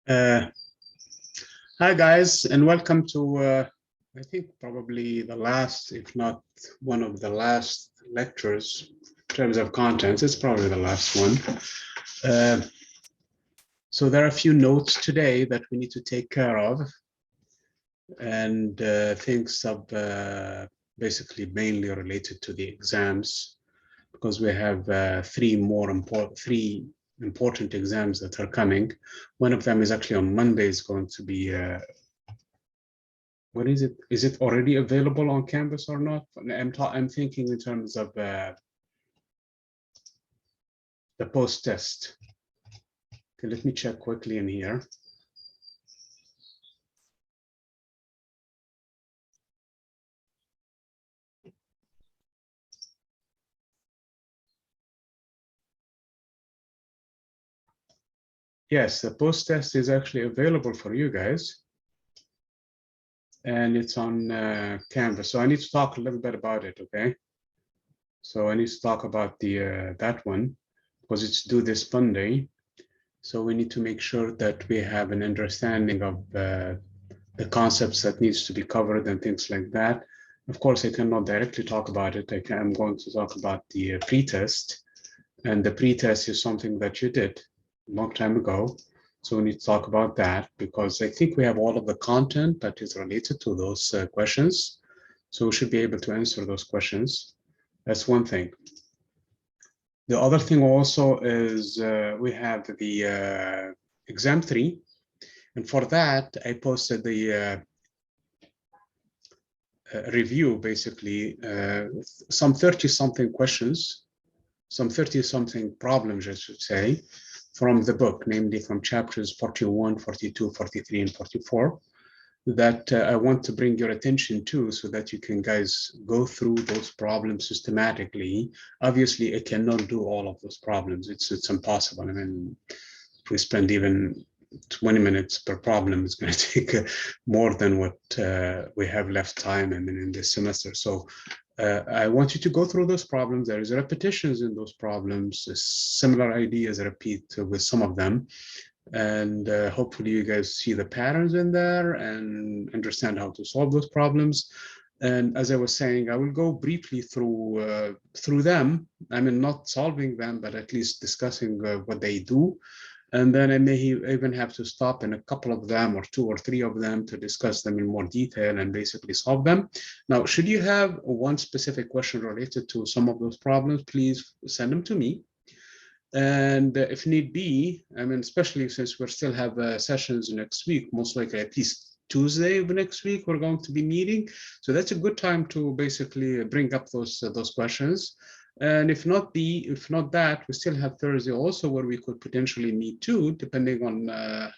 Uh, Hi guys, and welcome to I think probably the last, if not one of the last lectures in terms of contents. It's probably the last one. So there are a few notes today that we need to take care of, and things of basically mainly related to the exams, because we have three important exams that are coming. One of them is actually on Monday. Is going to be what is it? Is it already available on Canvas or not? I'm thinking in terms of the post-test. Okay, let me check quickly in here. Yes, the post-test is actually available for you guys. And it's on Canvas. So I need to talk a little bit about it, okay? So I need to talk about the that one, because it's due this Monday. So we need to make sure that we have an understanding of the concepts that needs to be covered and things like that. Of course, I cannot directly talk about it. I'm going to talk about the pre-test. And the pre-test is something that you did a long time ago. So we need to talk about that, because I think we have all of the content that is related to those questions. So we should be able to answer those questions. That's one thing. The other thing also is we have the exam 3. And for that, I posted the review, basically, some 30-something questions, some 30-something problems, I should say, from the book, namely from chapters 41, 42, 43, and 44, that I want to bring your attention to, so that you can guys go through those problems systematically. Obviously, I cannot do all of those problems. It's impossible. I mean, if we spend even 20 minutes per problem, is going to take more than what we have left time in this semester. So I want you to go through those problems. There is repetitions in those problems. Similar ideas repeat with some of them. And hopefully you guys see the patterns in there and understand how to solve those problems. And as I was saying, I will go briefly through them. I mean, not solving them, but at least discussing what they do. And then I may even have to stop in a couple of them, or 2 or 3 of them, to discuss them in more detail and basically solve them. Now, should you have one specific question related to some of those problems, please send them to me. And if need be, I mean, especially since we still have sessions next week, most likely at least Tuesday of next week, we're going to be meeting. So that's a good time to basically bring up those questions. And if not that, we still have Thursday also, where we could potentially meet too, depending on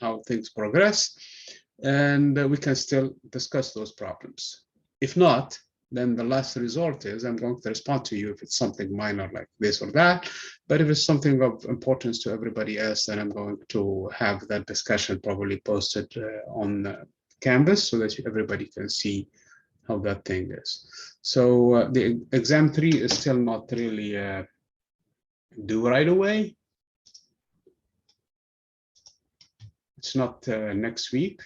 how things progress. And we can still discuss those problems. If not, then the last resort is I'm going to respond to you if it's something minor like this or that. But if it's something of importance to everybody else, then I'm going to have that discussion probably posted on Canvas, so that everybody can see how that thing is. So the exam 3 is still not really due right away. It's not next week.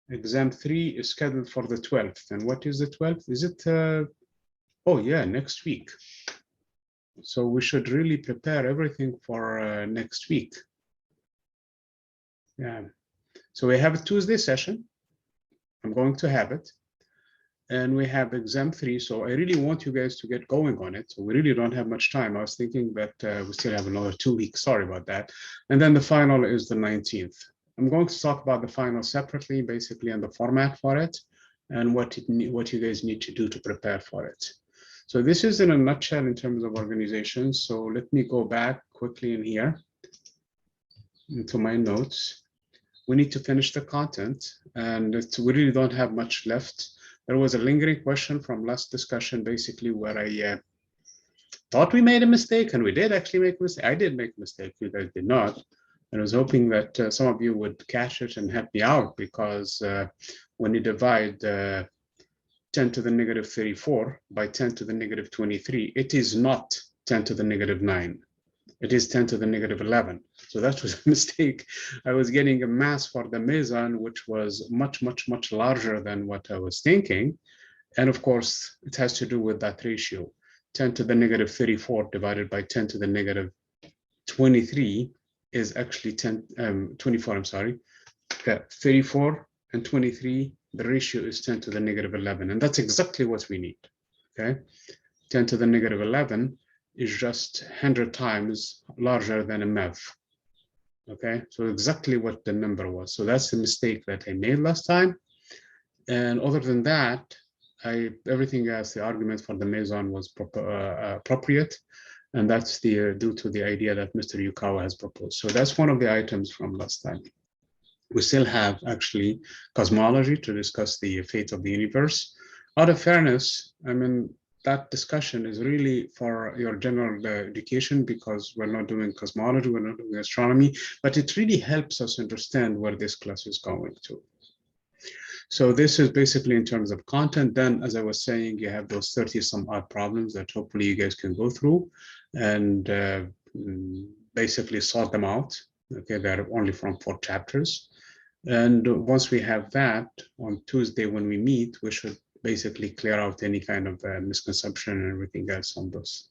Exam 3 is scheduled for the 12th. And what is the 12th? Is it, oh yeah, next week. So we should really prepare everything for next week. Yeah. So we have a Tuesday session. I'm going to have it. And we have exam 3. So I really want you guys to get going on it. So we really don't have much time. I was thinking that we still have another 2 weeks. Sorry about that. And then the final is the 19th. I'm going to talk about the final separately, basically, and the format for it, and what you guys need to do to prepare for it. So this is in a nutshell in terms of organization. So let me go back quickly in here into my notes. We need to finish the content, and we really don't have much left. There was a lingering question from last discussion, basically, where I thought we made a mistake, and we did actually make a mistake. I did make a mistake, you guys did not. And I was hoping that some of you would catch it and help me out, because when you divide 10 to the negative 34 by 10 to the negative 23, it is not 10 to the negative 9. It is 10 to the negative 11. So that was a mistake. I was getting a mass for the meson, which was much, much, much larger than what I was thinking. And of course, it has to do with that ratio. 10 to the negative 34 divided by 10 to the negative 23 is actually 24, I'm sorry. 34 and 23, the ratio is 10 to the negative 11. And that's exactly what we need, okay? 10 to the negative 11 is just 100 times larger than a MEV, okay? So exactly what the number was. So that's the mistake that I made last time. And other than that, everything else, the argument for the meson was appropriate. And that's due to the idea that Mr. Yukawa has proposed. So that's one of the items from last time. We still have actually cosmology to discuss the fate of the universe. Out of fairness, I mean, that discussion is really for your general education because we're not doing cosmology, we're not doing astronomy, but it really helps us understand where this class is going to. So this is basically in terms of content. Then, as I was saying, you have those 30 some odd problems that hopefully you guys can go through and basically sort them out. Okay, they're only from 4 chapters. And once we have that, on Tuesday when we meet, we should basically clear out any kind of misconception and everything else on those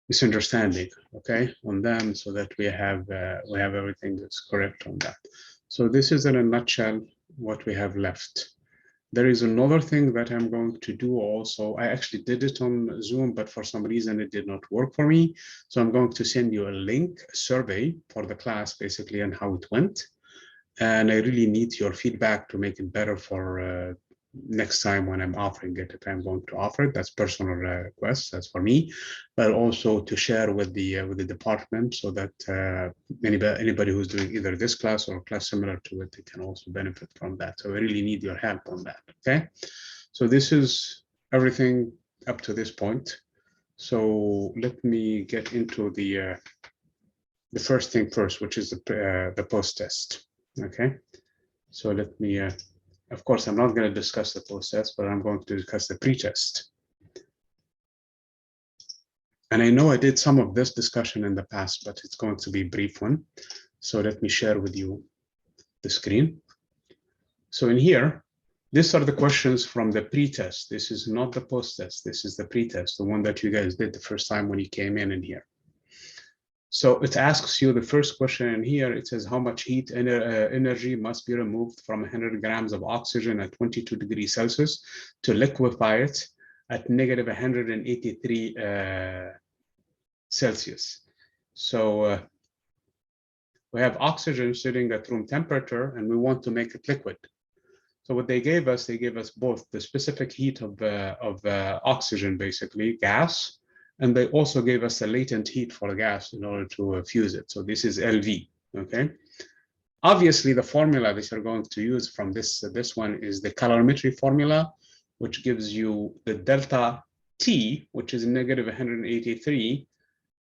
misunderstanding, okay, on them, so that we have everything that's correct on that. So this is in a nutshell what we have left. There is another thing that I'm going to do also. I actually did it on Zoom, but for some reason it did not work for me. So I'm going to send you a link, a survey for the class, basically, and how it went. And I really need your feedback to make it better for next time when I'm offering it, if I'm going to offer it. That's personal request, that's for me, but also to share with the department so that anybody who's doing either this class or a class similar to it, they can also benefit from that. So I really need your help on that, okay? So this is everything up to this point. So let me get into the first thing first, which is the post-test, okay? So let me, of course, I'm not going to discuss the post-test, but I'm going to discuss the pre-test. And I know I did some of this discussion in the past, but it's going to be a brief one. So let me share with you the screen. So in here, these are the questions from the pre-test. This is not the post-test. This is the pre-test, the one that you guys did the first time when you came in here. So it asks you the first question in here. It says how much heat energy must be removed from 100 grams of oxygen at 22 degrees Celsius to liquefy it at negative 183 Celsius. So we have oxygen sitting at room temperature and we want to make it liquid. So what they gave us both the specific heat of oxygen, basically gas, and they also gave us a latent heat for the gas in order to fuse it. So this is LV, okay? Obviously, the formula that you're going to use from this one is the calorimetry formula, which gives you the delta T, which is negative 183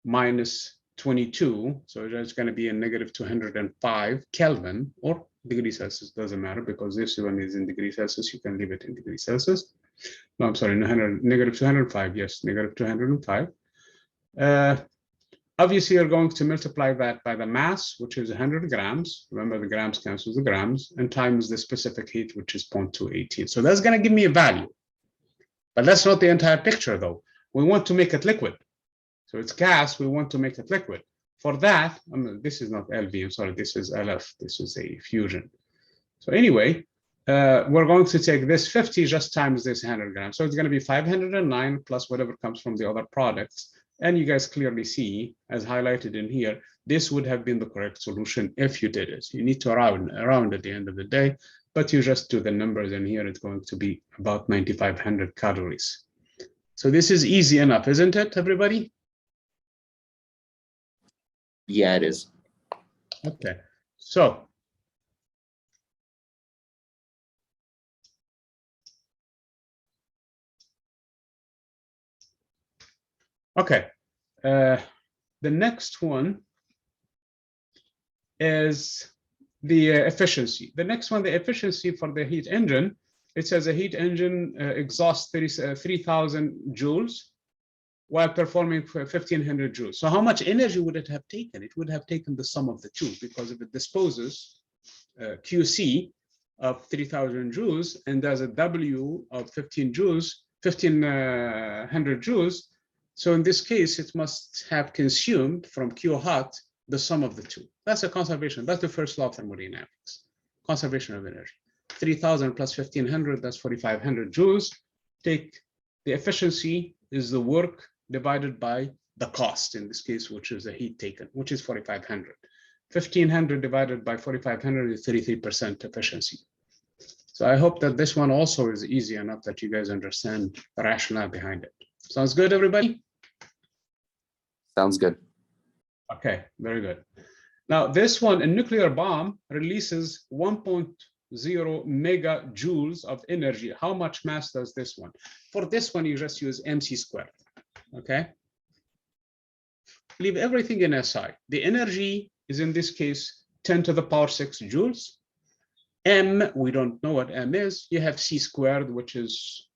minus 22. So that's going to be a negative 205 Kelvin or degrees Celsius, doesn't matter because this one is in degrees Celsius. You can leave it in degrees Celsius. No, I'm sorry, negative 205, yes, negative 205. Obviously, you're going to multiply that by the mass, which is 100 grams. Remember, the grams cancels the grams, and times the specific heat, which is 0.218. So that's going to give me a value. But that's not the entire picture, though. We want to make it liquid. So it's gas, we want to make it liquid. For that, this is not LV, I'm sorry, this is LF. This is a fusion. So anyway, we're going to take this 50 just times this 100 grams. So it's going to be 509 plus whatever comes from the other products. And you guys clearly see, as highlighted in here, this would have been the correct solution if you did it. You need to round at the end of the day, but you just do the numbers, and here it's going to be about 9,500 calories. So this is easy enough, isn't it, everybody? Yeah, it is. Okay, so okay, the next one is the efficiency. The next one, the efficiency for the heat engine. It says a heat engine exhausts 3,000 joules while performing for 1500 joules. So how much energy would it have taken? It would have taken the sum of the two, because if it disposes QC of 3000 joules and does a W of 1500 joules, so in this case, it must have consumed from Q hot the sum of the two. That's a conservation. That's the first law of thermodynamics. Conservation of energy. 3000 plus 1500, that's 4500 joules. Take the efficiency is the work divided by the cost, in this case, which is the heat taken, which is 4500. 1500 divided by 4500 is 33% efficiency. So I hope that this one also is easy enough that you guys understand the rationale behind it. Sounds good, everybody? Sounds good. Okay, very good. Now, this one, a nuclear bomb releases 1.0 megajoules of energy. How much mass does this one? For this one, you just use mc squared, okay? Leave everything in SI. The energy is, in this case, 10 to the power 6 joules. M, we don't know what M is. You have c squared, which is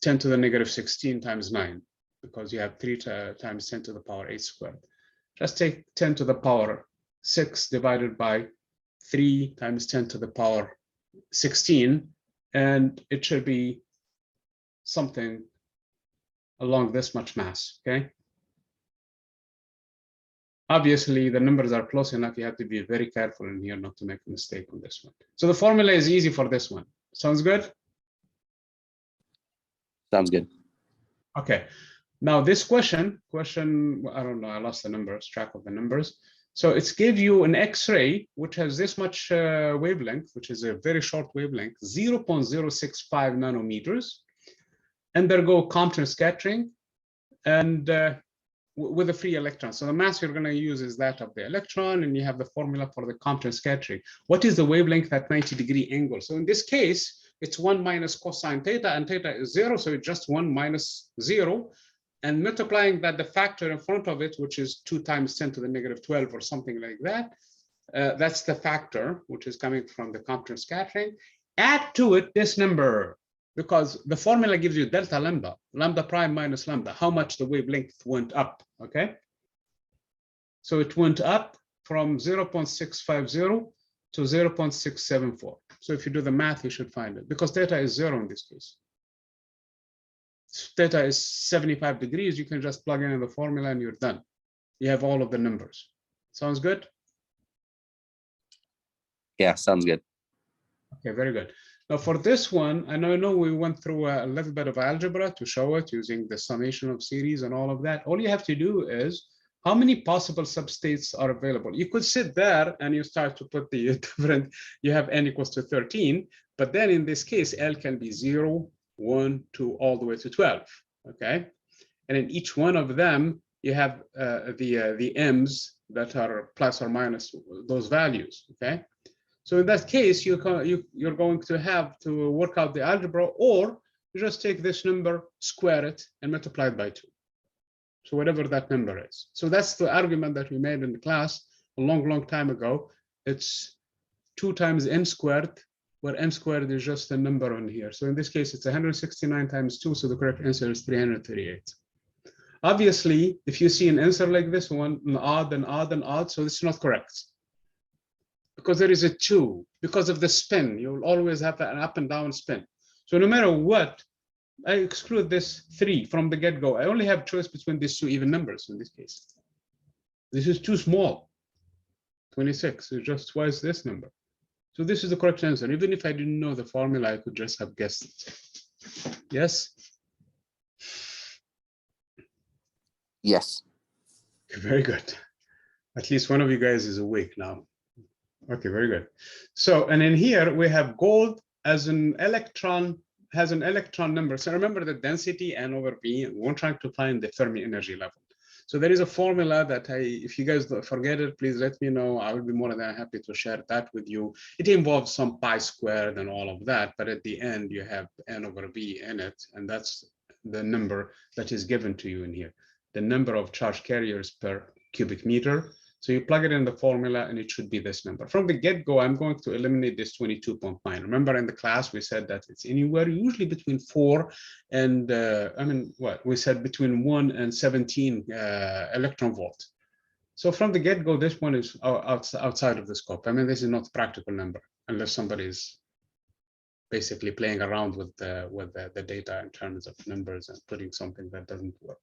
10 to the negative 16 times 9, because you have 3 times 10 to the power 8 squared. Just take 10 to the power 6 divided by 3 times 10 to the power 16, and it should be something along this much mass, okay? Obviously, the numbers are close enough. You have to be very careful in here not to make a mistake on this one. So the formula is easy for this one. Sounds good? Sounds good. Okay. Now this question, I don't know, I lost the numbers, track of the numbers. So it's give you an X-ray, which has this much wavelength, which is a very short wavelength, 0.065 nanometers, undergo Compton scattering, and with a free electron. So the mass you're going to use is that of the electron, and you have the formula for the Compton scattering. What is the wavelength at 90-degree angle? So in this case, it's 1 minus cosine theta, and theta is 0, so it's just 1 minus 0. And multiplying that, the factor in front of it, which is 2 times 10 to the negative 12 or something like that, that's the factor, which is coming from the Compton scattering. Add to it this number, because the formula gives you delta lambda, lambda prime minus lambda, how much the wavelength went up, okay? So it went up from 0.650 to 0.674. So if you do the math, you should find it, because theta is 0 in this case. Theta is 75 degrees. You can just plug in the formula and you're done. You have all of the numbers. Sounds good? Yeah, sounds good. Okay, very good. Now for this one, I know we went through a little bit of algebra to show it using the summation of series and all of that. All you have to do is how many possible substates are available. You could sit there and you start to put the different, you have n equals to 13, but then in this case, L can be 0, 1, 2, all the way to 12, okay? And in each one of them, you have the m's that are plus or minus those values, okay? So in that case, you're going to have to work out the algebra, or you just take this number, square it, and multiply it by 2. So whatever that number is. So that's the argument that we made in the class a long time ago. It's 2 times m squared, where m squared is just a number on here. So in this case, it's 169 times 2, so the correct answer is 338. Obviously, if you see an answer like this one, an odd and odd and odd, so it's not correct. Because there is a 2, because of the spin, you'll always have an up and down spin. So no matter what, I exclude this 3 from the get-go. I only have choice between these 2 even numbers in this case. This is too small. 26 is just twice this number. So this is the correct answer. Even if I didn't know the formula, I could just have guessed it. Yes? Yes. Very good. At least one of you guys is awake now. Okay, very good. So, and in here we have gold as an electron, has an electron number. So remember the density N over V, and we're trying to find the Fermi energy level. So there is a formula that if you guys forget it, please let me know. I will be more than happy to share that with you. It involves some pi squared and all of that, but at the end you have N over V in it, and that's the number that is given to you in here. The number of charge carriers per cubic meter. So you plug it in the formula and it should be this number. From the get-go, I'm going to eliminate this 22.9. Remember in the class, we said that it's anywhere usually between 4 and, what? We said between 1 and 17 electron volt. So from the get-go, this one is outside of the scope. I mean, this is not a practical number unless somebody is basically playing around with the data in terms of numbers and putting something that doesn't work.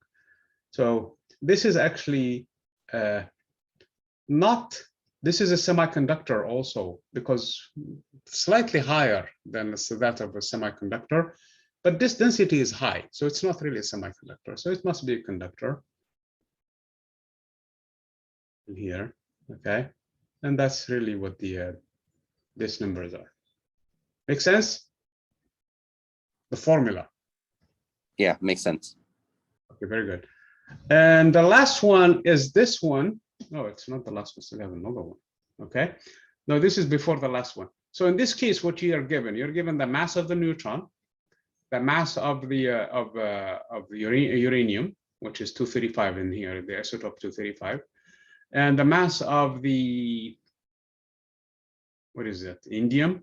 So this is actually this is a semiconductor also, because slightly higher than that of a semiconductor, but this density is high, so it's not really a semiconductor. So it must be a conductor in here, okay? And that's really what the these numbers are. Make sense? The formula. Yeah, makes sense. Okay, very good. And the last one is this one. No, it's not the last one. Still have another one. Okay. No, this is before the last one. So in this case, what you're given the mass of the neutron, the mass of the uranium, which is 235 in here, the isotope 235, and the mass of the, what is it, indium,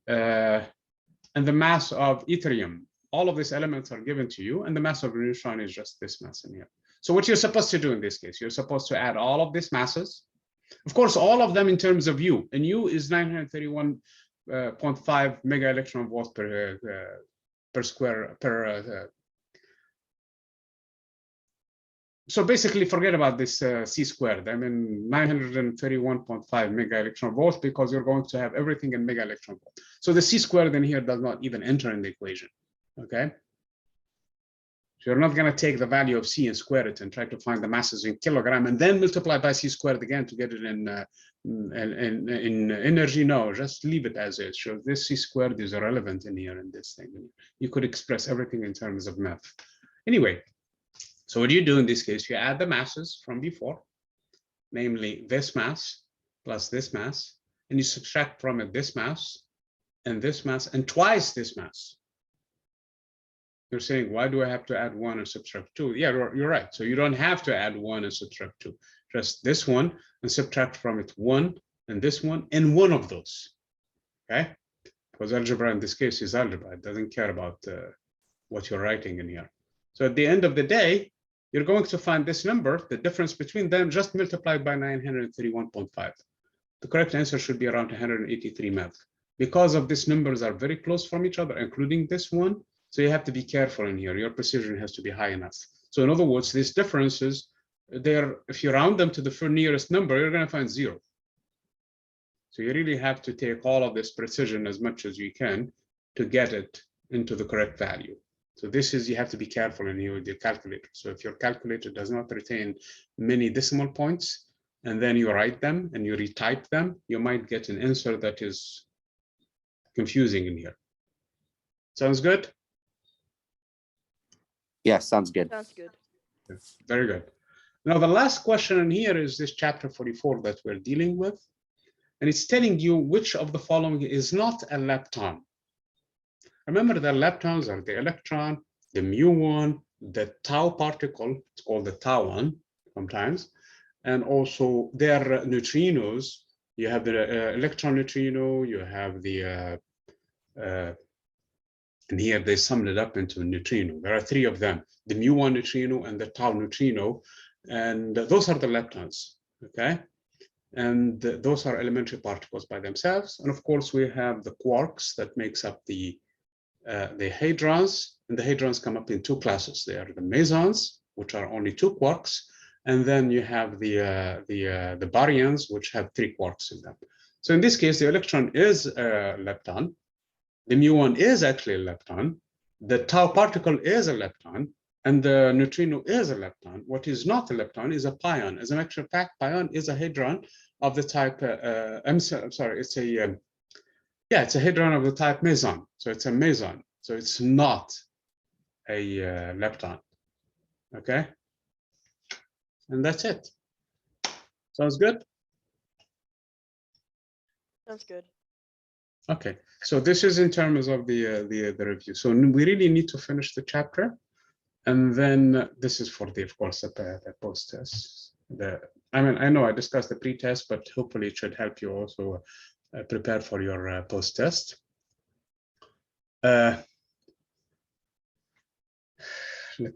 and the mass of yttrium. All of these elements are given to you, and the mass of a neutron is just this mass in here. So what you're supposed to do in this case, you're supposed to add all of these masses. Of course, all of them in terms of U, and U is 931.5 mega electron volts per square per. So basically, forget about this C squared. I mean, 931.5 mega electron volts, because you're going to have everything in mega electron volt. So the C squared in here does not even enter in the equation. Okay. So you're not going to take the value of C and square it and try to find the masses in kilogram and then multiply by C squared again to get it in energy. No, just leave it as is. So this C squared is irrelevant in here in this thing. You could express everything in terms of math. Anyway, so what do you do in this case? You add the masses from before, namely this mass plus this mass, and you subtract from it this mass and twice this mass. You're saying, why do I have to add 1 and subtract 2? Yeah, you're right. So you don't have to add 1 and subtract 2. Just this one and subtract from it 1 and this one and one of those. Okay? Because algebra in this case is algebra. It doesn't care about what you're writing in here. So at the end of the day, you're going to find this number, the difference between them, just multiplied by 931.5. The correct answer should be around 183 MeV. Because of these numbers are very close from each other, including this one, so you have to be careful in here. Your precision has to be high enough. So in other words, these differences, if you round them to the nearest number, you're going to find 0. So you really have to take all of this precision as much as you can to get it into the correct value. So this is, you have to be careful in here with your calculator. So if your calculator does not retain many decimal points, and then you write them and you retype them, you might get an answer that is confusing in here. Sounds good? Yeah, sounds good. Sounds good. Very good. Now, the last question in here is this chapter 44 that we're dealing with. And it's telling you which of the following is not a lepton. Remember, the leptons are the electron, the mu1, the tau particle, it's called the tau one sometimes, and also their neutrinos. You have the electron neutrino, you have the and here they summed it up into a neutrino. There are 3 of them, the mu1 neutrino and the tau neutrino, and those are the leptons, okay? And those are elementary particles by themselves. And of course, we have the quarks that makes up the hadrons, and the hadrons come up in 2 classes. They are the mesons, which are only 2 quarks, and then you have the baryons, which have 3 quarks in them. So in this case, the electron is a lepton. The mu1 is actually a lepton, the tau particle is a lepton, and the neutrino is a lepton. What is not a lepton is a pion. As a matter of fact, pion is a hadron of the type, it's a hadron of the type meson. So it's a meson. So it's not a lepton. Okay? And that's it. Sounds good? Sounds good. Okay, so this is in terms of the review. So we really need to finish the chapter, and then this is for the, of course, the post test. I mean, I know I discussed the pre-test, but hopefully it should help you also prepare for your post-test. Let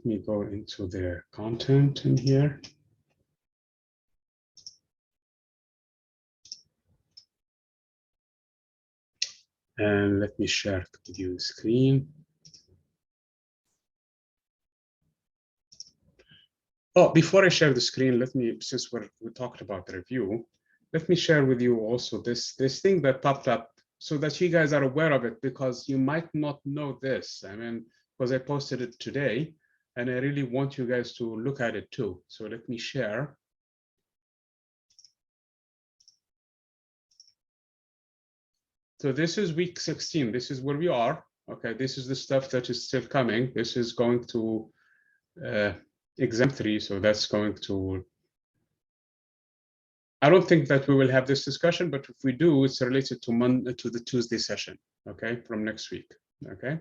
me go into the content in here. And let me share with you the screen. Oh, before I share the screen, let me, since we talked about the review, let me share with you also this thing that popped up so that you guys are aware of it, because you might not know this. I mean, because I posted it today and I really want you guys to look at it too. So let me share. So this is week 16. This is where we are. Okay, this is the stuff that is still coming. This is going to exam 3, so that's going to, I don't think that we will have this discussion, but if we do, it's related to the Tuesday session, okay, from next week, okay?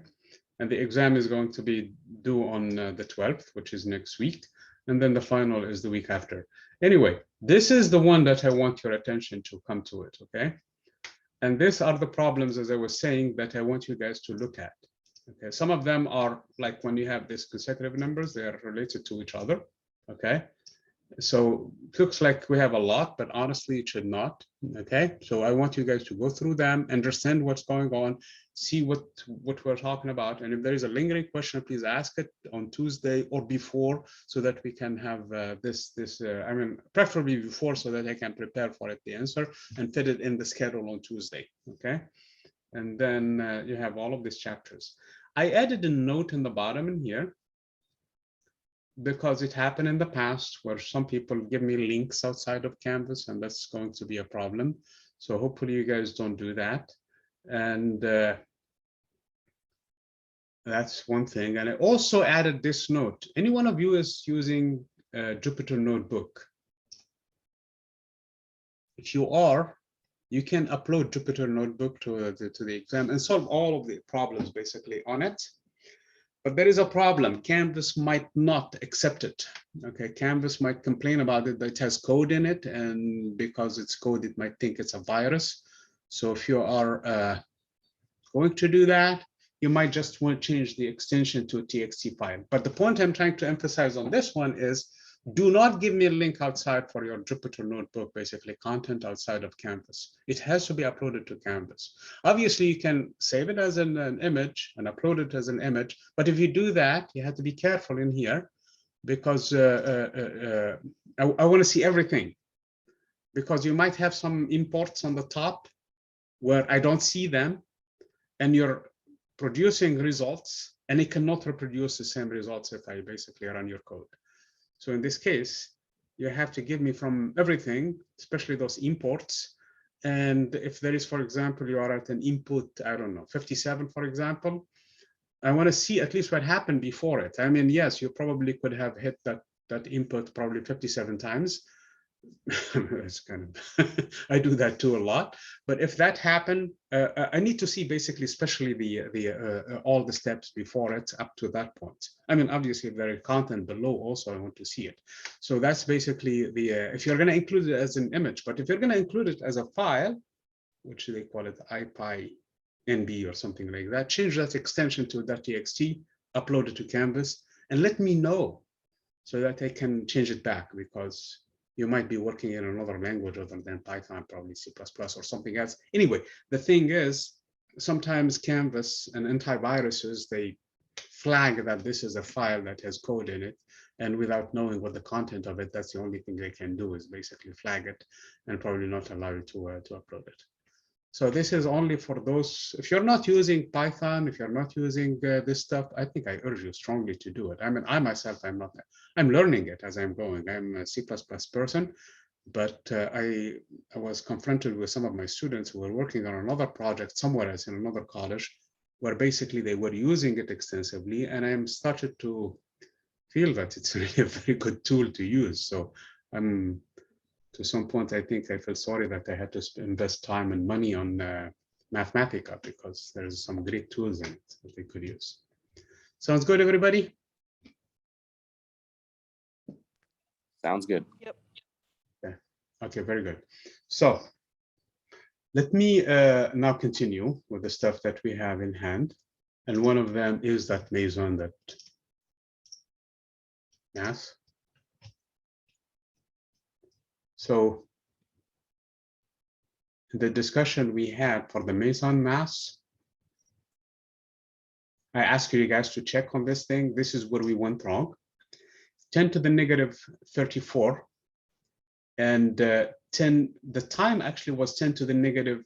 And the exam is going to be due on the 12th, which is next week, and then the final is the week after. Anyway, this is the one that I want your attention to come to it, okay? And these are the problems, as I was saying, that I want you guys to look at. Okay, some of them are like when you have these consecutive numbers, they are related to each other. Okay, so it looks like we have a lot, but honestly, it should not. Okay, so I want you guys to go through them, understand what's going on, see what we're talking about, and if there is a lingering question, please ask it on Tuesday or before, so that we can have I mean, preferably before, so that I can prepare for it, the answer, and fit it in the schedule on Tuesday. Okay, and then you have all of these chapters. I added a note in the bottom in here because it happened in the past where some people give me links outside of Canvas, and that's going to be a problem. So hopefully you guys don't do that. And that's one thing. And I also added this note. Any one of you is using Jupyter Notebook? If you are, you can upload Jupyter Notebook to the exam and solve all of the problems basically on it. But there is a problem. Canvas might not accept it. Okay, Canvas might complain about it, that it has code in it, and because it's code, it might think it's a virus. So if you are going to do that, you might just want to change the extension to a TXT file. But the point I'm trying to emphasize on this one is, do not give me a link outside for your Jupyter Notebook, basically content outside of Canvas. It has to be uploaded to Canvas. Obviously, you can save it as an image and upload it as an image. But if you do that, you have to be careful in here, because I want to see everything. Because you might have some imports on the top where I don't see them, and you're producing results, and it cannot reproduce the same results if I basically run your code. So in this case, you have to give me from everything, especially those imports. And if there is, for example, you are at an input, I don't know, 57, for example, I want to see at least what happened before it. I mean, yes, you probably could have hit that input probably 57 times. It's kind of, I do that too a lot. But if that happened, I need to see basically, especially all the steps before it up to that point. I mean, obviously, if there is content below, also I want to see it. So that's basically if you're going to include it as an image. But if you're going to include it as a file, which they call it IPyNB or something like that, change that extension to .txt, upload it to Canvas, and let me know so that I can change it back, because you might be working in another language other than Python, probably C++ or something else. Anyway, the thing is, sometimes Canvas and antiviruses, they flag that this is a file that has code in it, and without knowing what the content of it, that's the only thing they can do, is basically flag it and probably not allow you to upload it. So this is only for those, if you're not using Python, if you're not using this stuff, I think I urge you strongly to do it. I mean, I myself, I'm learning it as I'm going. I'm a C++ person, but I was confronted with some of my students who were working on another project somewhere else in another college, where basically they were using it extensively, and I'm started to feel that it's really a very good tool to use. So I'm, to some point, I think I feel sorry that I had to invest time and money on Mathematica, because there's some great tools in it that they could use. Sounds good, everybody? Sounds good. Yep. Okay, very good. So let me now continue with the stuff that we have in hand. And one of them is that meson, that mass. So the discussion we had for the meson mass, I asked you guys to check on this thing. This is where we went wrong. 10 to the negative 34. And 10, the time actually was 10 to the negative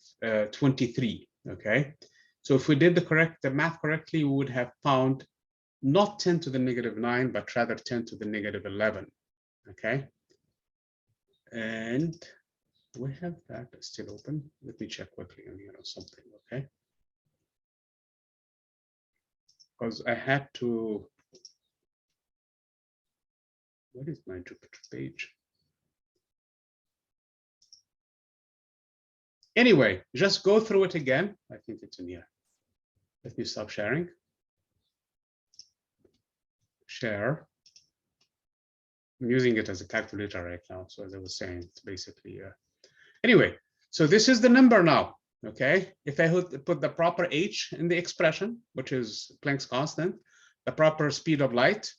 23, okay? So if we did the math correctly, we would have found not 10 to the negative 9, but rather 10 to the negative 11, okay? And do we have that still open? Let me check quickly on here or something, okay? Because I had to, what is my Jupyter page? Anyway, just go through it again. I think it's in here. Let me stop sharing. Share. I'm using it as a calculator right now. So as I was saying, it's basically, anyway, so this is the number now, okay? If I put the proper h in the expression, which is Planck's constant, the proper speed of light,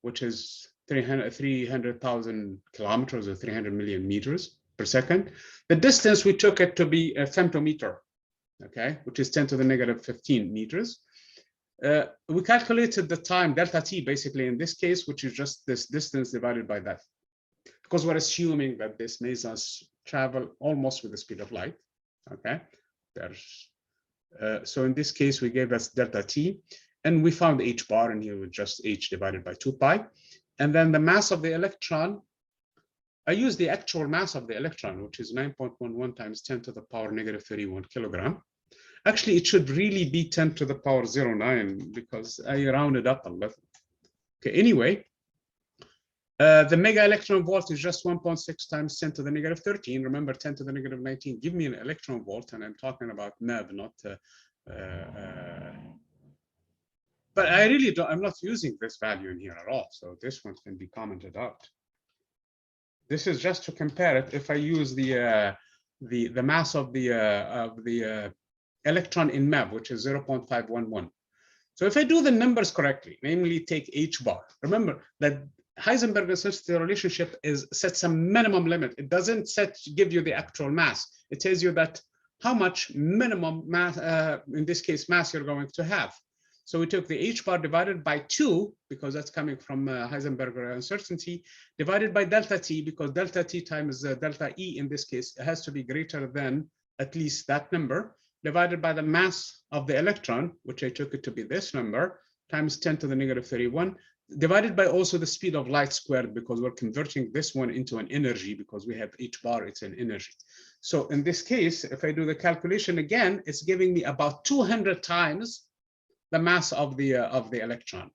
which is 300,000 kilometers or 300 million meters per second. The distance, we took it to be a femtometer, okay, which is 10 to the negative 15 meters. We calculated the time, delta t, basically in this case, which is just this distance divided by that, because we're assuming that this mesons travel almost with the speed of light, okay? So in this case, we gave us delta t, and we found h bar, and here with just h divided by 2 pi. And then the mass of the electron, I use the actual mass of the electron, which is 9.11 times 10 to the power negative 31 kilogram. Actually, it should really be 10 to the power 09 because I rounded up a little. Okay, anyway, the mega electron volt is just 1.6 times 10 to the negative 13. Remember, 10 to the negative 19. Give me an electron volt, and I'm talking about MeV, not. But I really don't. I'm not using this value in here at all. So this one can be commented out. This is just to compare it. If I use the mass of the electron in MeV, which is 0.511. So if I do the numbers correctly, namely take h bar, remember that Heisenberg uncertainty relationship sets a minimum limit. It doesn't give you the actual mass. It tells you that how much minimum mass, in this case, mass you're going to have. So we took the h bar divided by 2, because that's coming from Heisenberg uncertainty, divided by delta t, because delta t times delta E in this case, it has to be greater than at least that number, divided by the mass of the electron, which I took it to be this number, times 10 to the negative 31, divided by also the speed of light squared, because we're converting this one into an energy, because we have h bar, it's an energy. So in this case, if I do the calculation again, it's giving me about 200 times the mass of the electron.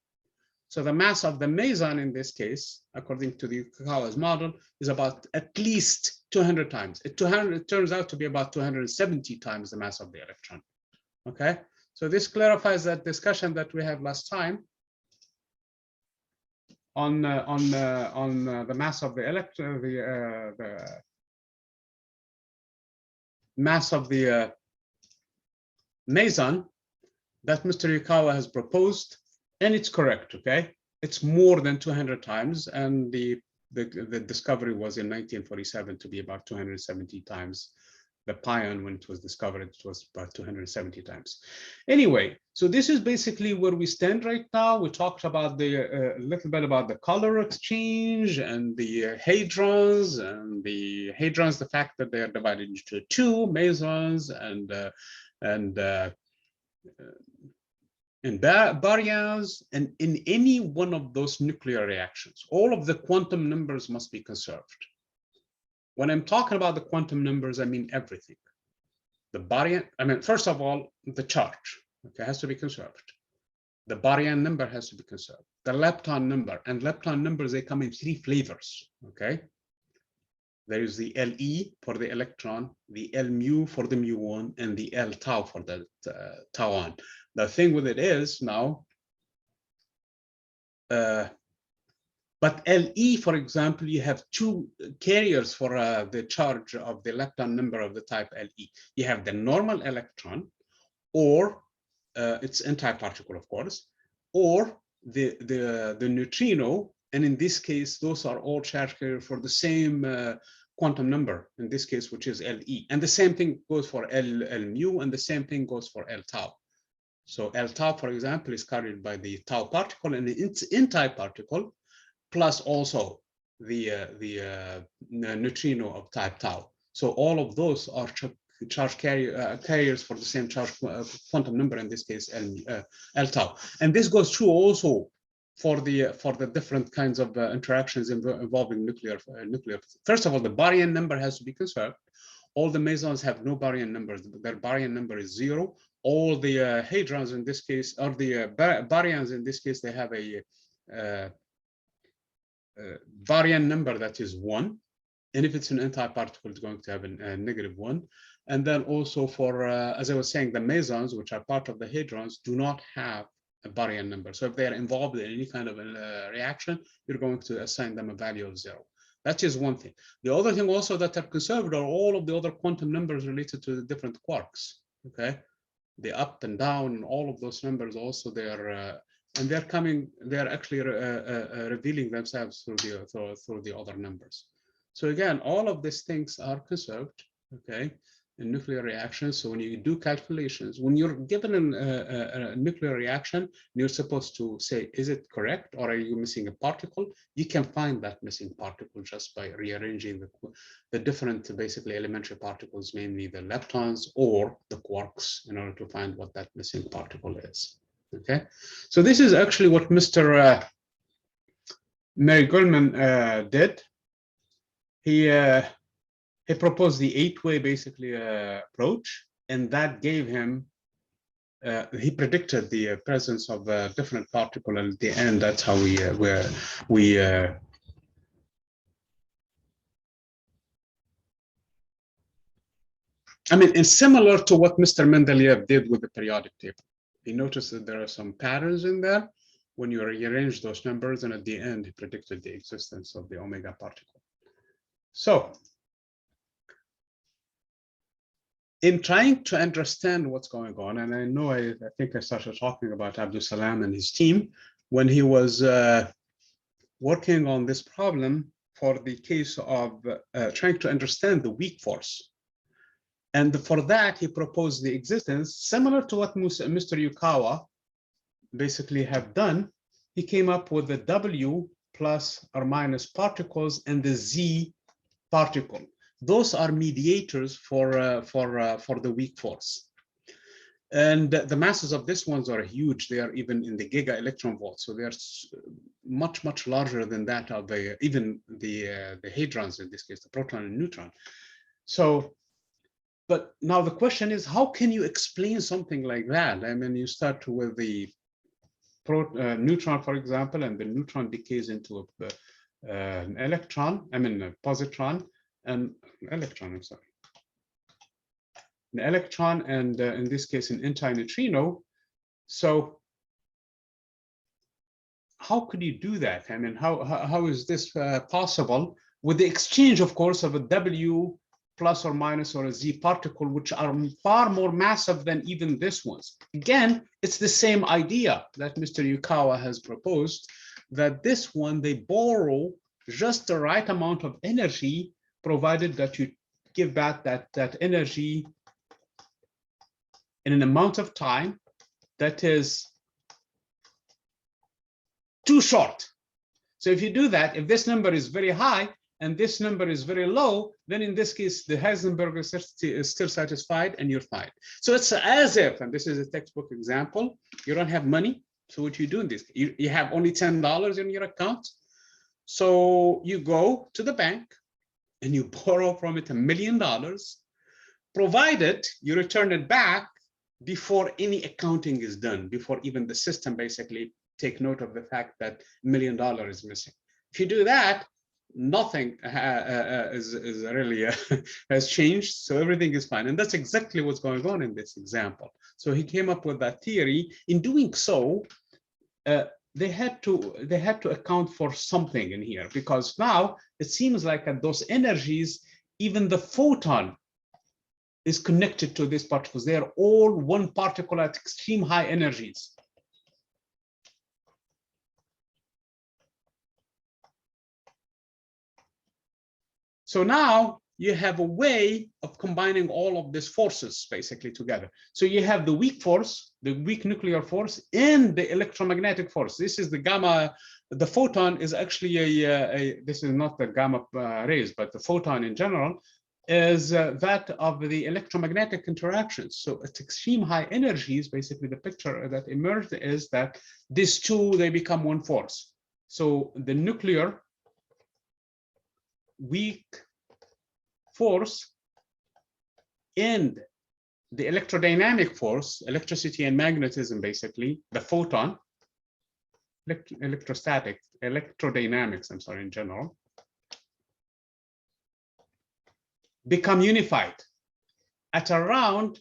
So the mass of the meson in this case, according to the Yukawa's model, is about at least 200 times. It turns out to be about 270 times the mass of the electron. Okay, so this clarifies that discussion that we had last time on the mass of the electron, the mass of the meson that Mr. Yukawa has proposed, and it's correct. Okay, it's more than 200 times, and the discovery was in 1947 to be about 270 times. The pion, when it was discovered, it was about 270 times. Anyway, so this is basically where we stand right now. We talked about a little bit about the color exchange and the hadrons, the fact that they are divided into 2 mesons and baryons, and in any one of those nuclear reactions, all of the quantum numbers must be conserved. When I'm talking about the quantum numbers, I mean everything. The baryon, I mean, first of all, the charge, okay, has to be conserved. The baryon number has to be conserved. The lepton number, and lepton numbers, they come in 3 flavors, okay? There is the Le for the electron, the L mu for the muon, and the L tau for the tauon. The thing with it is now, But Le, for example, you have two carriers for the charge of the lepton number of the type Le. You have the normal electron, or its antiparticle, of course, or the neutrino. And in this case, those are all charge carriers for the same quantum number, in this case, which is Le. And the same thing goes for L mu, and the same thing goes for L tau. So L tau, for example, is carried by the tau particle and its antiparticle, plus also the neutrino of type tau. So all of those are charge carriers for the same charge quantum number, in this case L tau. And this goes true also for the different kinds of interactions involving nuclear. First of all, the baryon number has to be conserved. All the mesons have no baryon numbers. Their baryon number is 0. All the hadrons in this case, or the baryons in this case, they have a baryon number that is 1. And if it's an antiparticle, it's going to have a negative 1. And then also for, as I was saying, the mesons, which are part of the hadrons, do not have a baryon number. So if they are involved in any kind of a reaction, you're going to assign them a value of 0. That is one thing. The other thing also that are conserved are all of the other quantum numbers related to the different quarks. Okay, the up and down and all of those numbers also, they are and they're actually revealing themselves through the other numbers. So again, all of these things are conserved, okay, in nuclear reactions. So when you do calculations, when you're given a nuclear reaction, you're supposed to say, is it correct, or are you missing a particle? You can find that missing particle just by rearranging the different, basically, elementary particles, mainly the leptons or the quarks, in order to find what that missing particle is. Okay, so this is actually what Mr. Mary Goldman did. He proposed the 8-way basically approach, and that gave him, he predicted the presence of different particles, and at the end, that's how I mean, it's similar to what Mr. Mendeleev did with the periodic table. He noticed that there are some patterns in there when you rearrange those numbers, and at the end, he predicted the existence of the omega particle. So, in trying to understand what's going on, and I know I think I started talking about Abdul Salam and his team when he was working on this problem for the case of trying to understand the weak force. And for that, he proposed the existence, similar to what Mr. Yukawa basically have done. He came up with the W plus or minus particles and the Z particle. Those are mediators for the weak force. And the masses of these ones are huge. They are even in the giga electron volts. So they are much, much larger than that of even the hadrons, in this case, the proton and neutron. So, but now the question is, how can you explain something like that? I mean, you start with the neutron, for example, and the neutron decays into an electron, I mean, a positron, and electron, I'm sorry. An electron, and in this case, an antineutrino. So how could you do that? I mean, how is this possible with the exchange, of course, of a W plus or minus or a Z particle, which are far more massive than even this ones? Again, it's the same idea that Mr. Yukawa has proposed, that this one, they borrow just the right amount of energy, provided that you give back that energy in an amount of time that is too short. So if you do that, if this number is very high and this number is very low, then in this case, the Heisenberg is still satisfied and you're fine. So it's as if, and this is a textbook example, you don't have money. So what you do in this, you have only $10 in your account. So you go to the bank and you borrow from it $1 million, provided you return it back before any accounting is done, before even the system basically take note of the fact that $1 million is missing. If you do that, nothing is really has changed, so everything is fine. And that's exactly what's going on in this example. So he came up with that theory. In doing so, they had to account for something in here, because now it seems like at those energies, even the photon is connected to these particles. They are all one particle at extreme high energies. So now you have a way of combining all of these forces basically together. So you have the weak force, the weak nuclear force, and the electromagnetic force. This is the gamma. The photon is actually this is not the gamma rays, but the photon in general is that of the electromagnetic interactions. So at extreme high energies, basically the picture that emerged is that these two, they become one force. So the nuclear weak force and the electrodynamic force, electricity and magnetism, basically, the photon, electrostatic, electrodynamics, I'm sorry, in general, become unified at around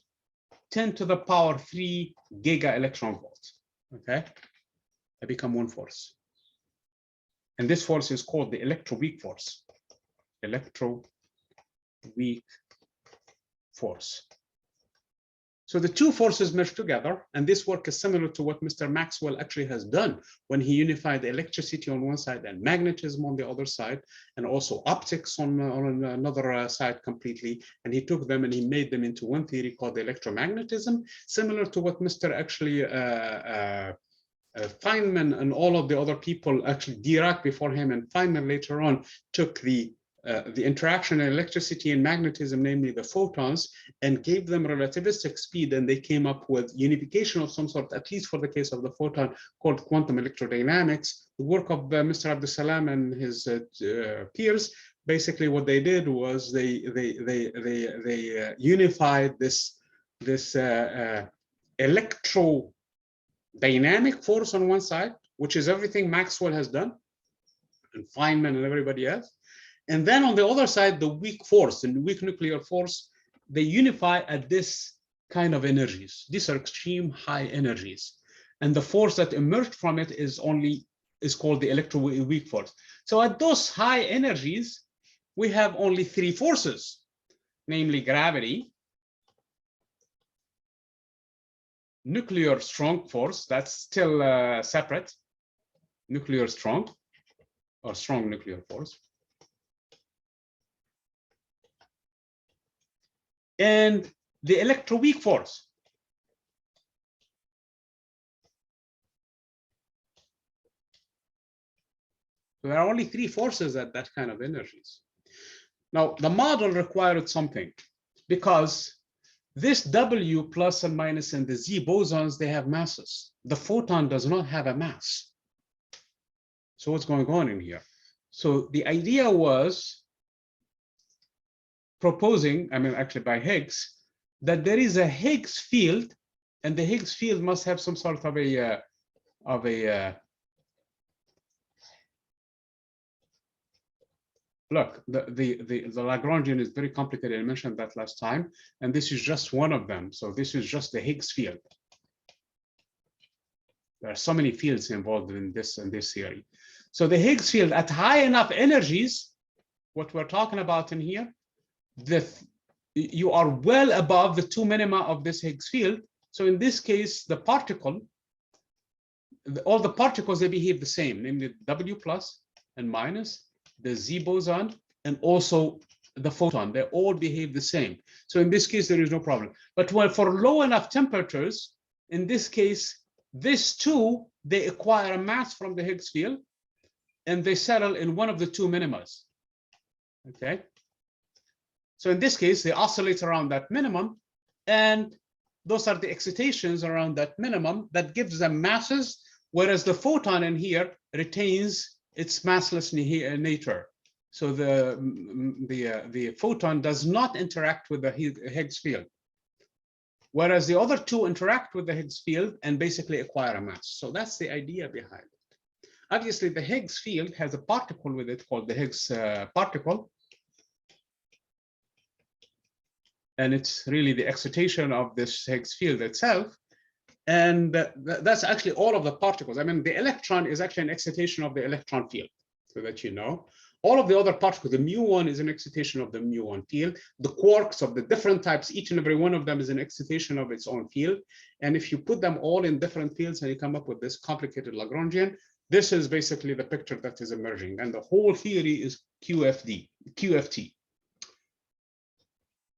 10 to the power 3 giga electron volts. Okay, they become one force. And this force is called the electroweak force. Electroweak force. So the two forces merge together, and this work is similar to what Mr. Maxwell actually has done when he unified the electricity on one side and magnetism on the other side, and also optics on another side completely. And he took them and he made them into one theory called the electromagnetism, similar to what Mr. actually Feynman and all of the other people, actually Dirac before him and Feynman later on, took the interaction in electricity and magnetism, namely the photons, and gave them relativistic speed, and they came up with unification of some sort, at least for the case of the photon, called quantum electrodynamics. The work of Mr. Abdus and his peers, basically what they did was they unified this electrodynamic force on one side, which is everything Maxwell has done, and Feynman and everybody else. And then on the other side, the weak force and the weak nuclear force, they unify at this kind of energies. These are extreme high energies. And the force that emerged from it is called the electroweak force. So at those high energies, we have only three forces, namely gravity, nuclear strong force, that's still separate, nuclear strong, or strong nuclear force, and the electroweak force. So there are only three forces at that kind of energies. Now, the model required something, because this W plus and minus and the Z bosons, they have masses. The photon does not have a mass. So what's going on in here? So the idea was proposing, I mean, actually by Higgs, that there is a Higgs field, and the Higgs field must have some sort of a look, the Lagrangian is very complicated. I mentioned that last time, and this is just one of them. So this is just the Higgs field. There are so many fields involved in this theory. So the Higgs field at high enough energies, what we're talking about in here, you are well above the two minima of this Higgs field. So in this case, the particle, all the particles, they behave the same, namely W plus and minus, the Z boson, and also the photon. They all behave the same. So in this case, there is no problem. But for low enough temperatures, in this case, these two, they acquire a mass from the Higgs field, and they settle in one of the two minimas. Okay. So in this case, they oscillate around that minimum, and those are the excitations around that minimum that gives them masses, whereas the photon in here retains its massless nature. So the photon does not interact with the Higgs field, whereas the other two interact with the Higgs field and basically acquire a mass. So that's the idea behind it. Obviously, the Higgs field has a particle with it called the Higgs particle. And it's really the excitation of this Higgs field itself And that's actually all of the particles. I mean, the electron is actually an excitation of the electron field, so that you know. All of the other particles, the mu1 is an excitation of the mu1 field. The quarks of the different types, each and every one of them is an excitation of its own field. And if you put them all in different fields and you come up with this complicated Lagrangian, this is basically the picture that is emerging. And the whole theory is QFT,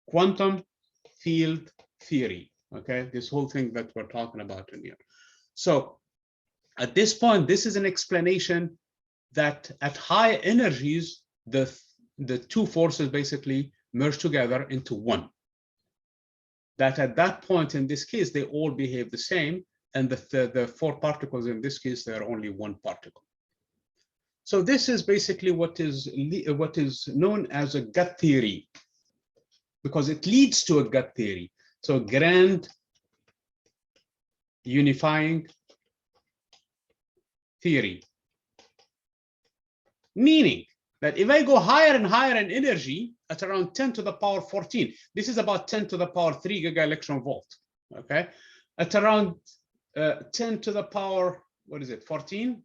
quantum field theory. Okay, this whole thing that we're talking about in here. So at this point, this is an explanation that at high energies, the two forces basically merge together into one. That at that point, in this case, they all behave the same, and the four particles in this case, they are only one particle. So this is basically what is known as a gut theory, because it leads to a gut theory. So grand unifying theory. Meaning that if I go higher and higher in energy at around 10 to the power 14, this is about 10 to the power 3 giga electron volt, okay? At around 10 to the power, what is it, 14?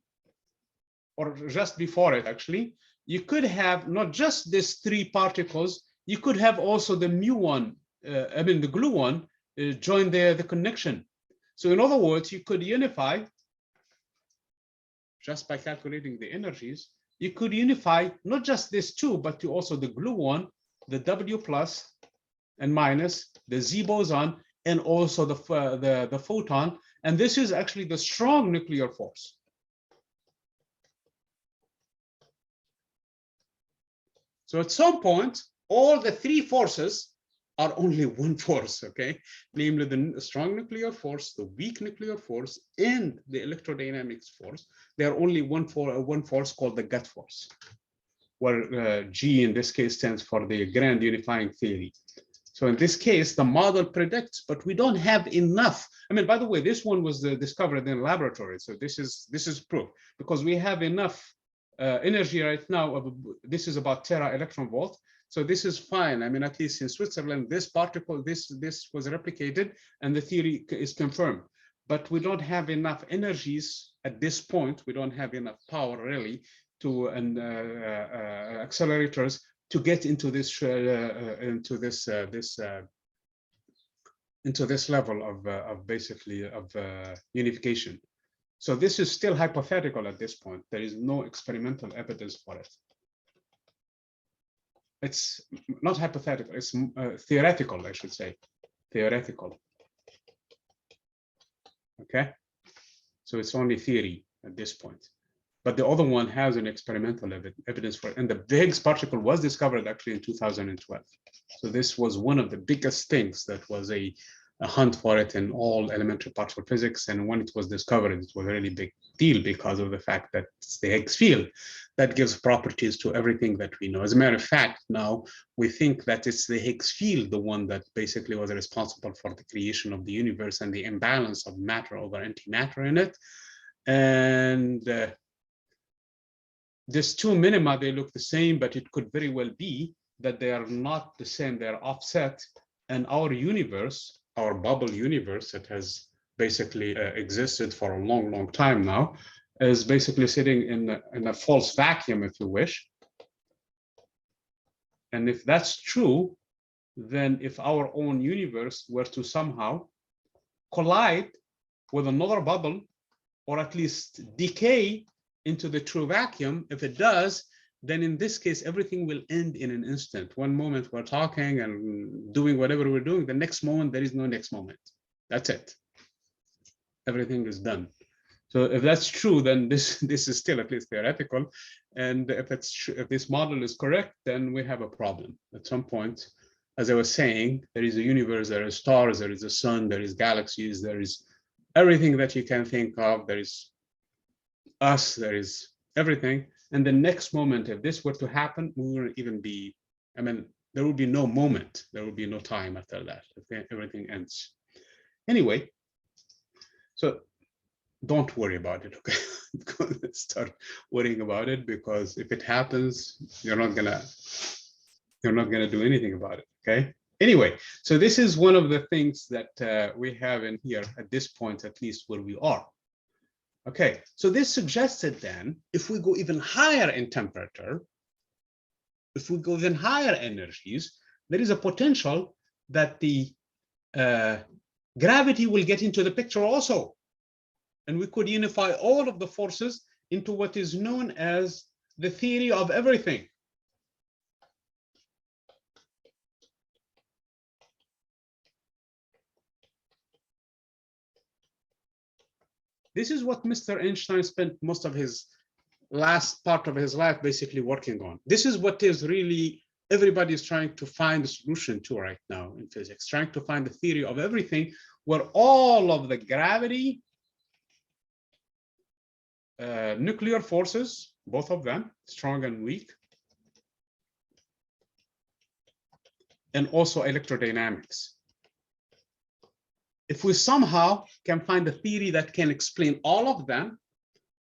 Or just before it, actually, you could have not just these three particles, you could have also the mu1, I mean the gluon, join the connection. So in other words, you could unify, just by calculating the energies, you could unify not just this two, but you also the gluon, the W plus and minus, the Z boson, and also the photon. And this is actually the strong nuclear force. So at some point, all the three forces are only one force, okay? Namely the strong nuclear force, the weak nuclear force, and the electrodynamics force. They are only one force called the gut force, where G in this case stands for the grand unifying theory. So in this case, the model predicts, but we don't have enough. I mean, by the way, this one was discovered in laboratory. So this is proof, because we have enough energy right now. This is about tera electron volt. So this is fine. I mean, at least in Switzerland, this particle, this was replicated and the theory is confirmed. But we don't have enough energies at this point. We don't have enough power really to accelerators to get into this level of basically unification. So this is still hypothetical at this point. There is no experimental evidence for it. It's not hypothetical, it's theoretical, I should say, theoretical. Okay, so it's only theory at this point. But the other one has an experimental evidence for it. And the Higgs particle was discovered actually in 2012. So this was one of the biggest things that was a hunt for it in all elementary particle physics. And when it was discovered, it was a really big deal because of the fact that it's the Higgs field that gives properties to everything that we know. As a matter of fact, now we think that it's the Higgs field, the one that basically was responsible for the creation of the universe and the imbalance of matter over antimatter in it. And these two minima, they look the same, but it could very well be that they are not the same, they're offset. And our universe, our bubble universe that has basically existed for a long, long time now, is basically sitting in a false vacuum, if you wish. And if that's true, then if our own universe were to somehow collide with another bubble, or at least decay into the true vacuum, if it does, then in this case, everything will end in an instant. One moment we're talking and doing whatever we're doing, the next moment, there is no next moment. That's it. Everything is done. So if that's true, then this is still at least theoretical. And if it's true, if this model is correct, then we have a problem. At some point, as I was saying, there is a universe, there are stars, there is a sun, there is galaxies, there is everything that you can think of. There is us, there is everything. And the next moment, if this were to happen, we wouldn't even be, I mean, there would be no moment, there would be no time after that. Everything ends. Anyway, so don't worry about it, okay? Don't start worrying about it, because if it happens, you're not gonna do anything about it, okay? Anyway, so this is one of the things that we have in here at this point, at least where we are. Okay, so this suggested then, if we go even higher in temperature, if we go even higher energies, there is a potential that the gravity will get into the picture also. And we could unify all of the forces into what is known as the theory of everything. This is what Mr. Einstein spent most of his last part of his life basically working on. This is what is really everybody is trying to find a solution to right now in physics, trying to find the theory of everything, where all of the gravity, nuclear forces, both of them, strong and weak, and also electrodynamics. If we somehow can find a theory that can explain all of them,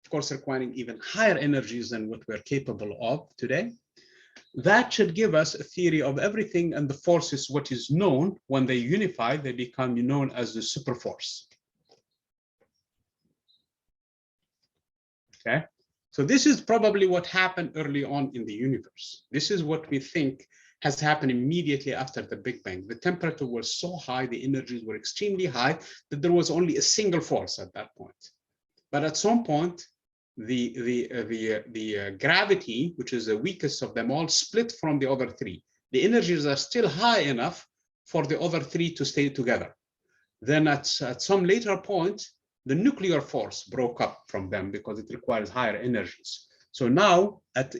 of course, requiring even higher energies than what we're capable of today, that should give us a theory of everything, and the forces, what is known, when they unify, they become known as the superforce. Okay, so this is probably what happened early on in the universe. This is what we think has happened immediately after the Big Bang. The temperature was so high, the energies were extremely high, that there was only a single force at that point. But at some point, the gravity, which is the weakest of them all, split from the other three. The energies are still high enough for the other three to stay together. Then at some later point, the nuclear force broke up from them because it requires higher energies. So now, at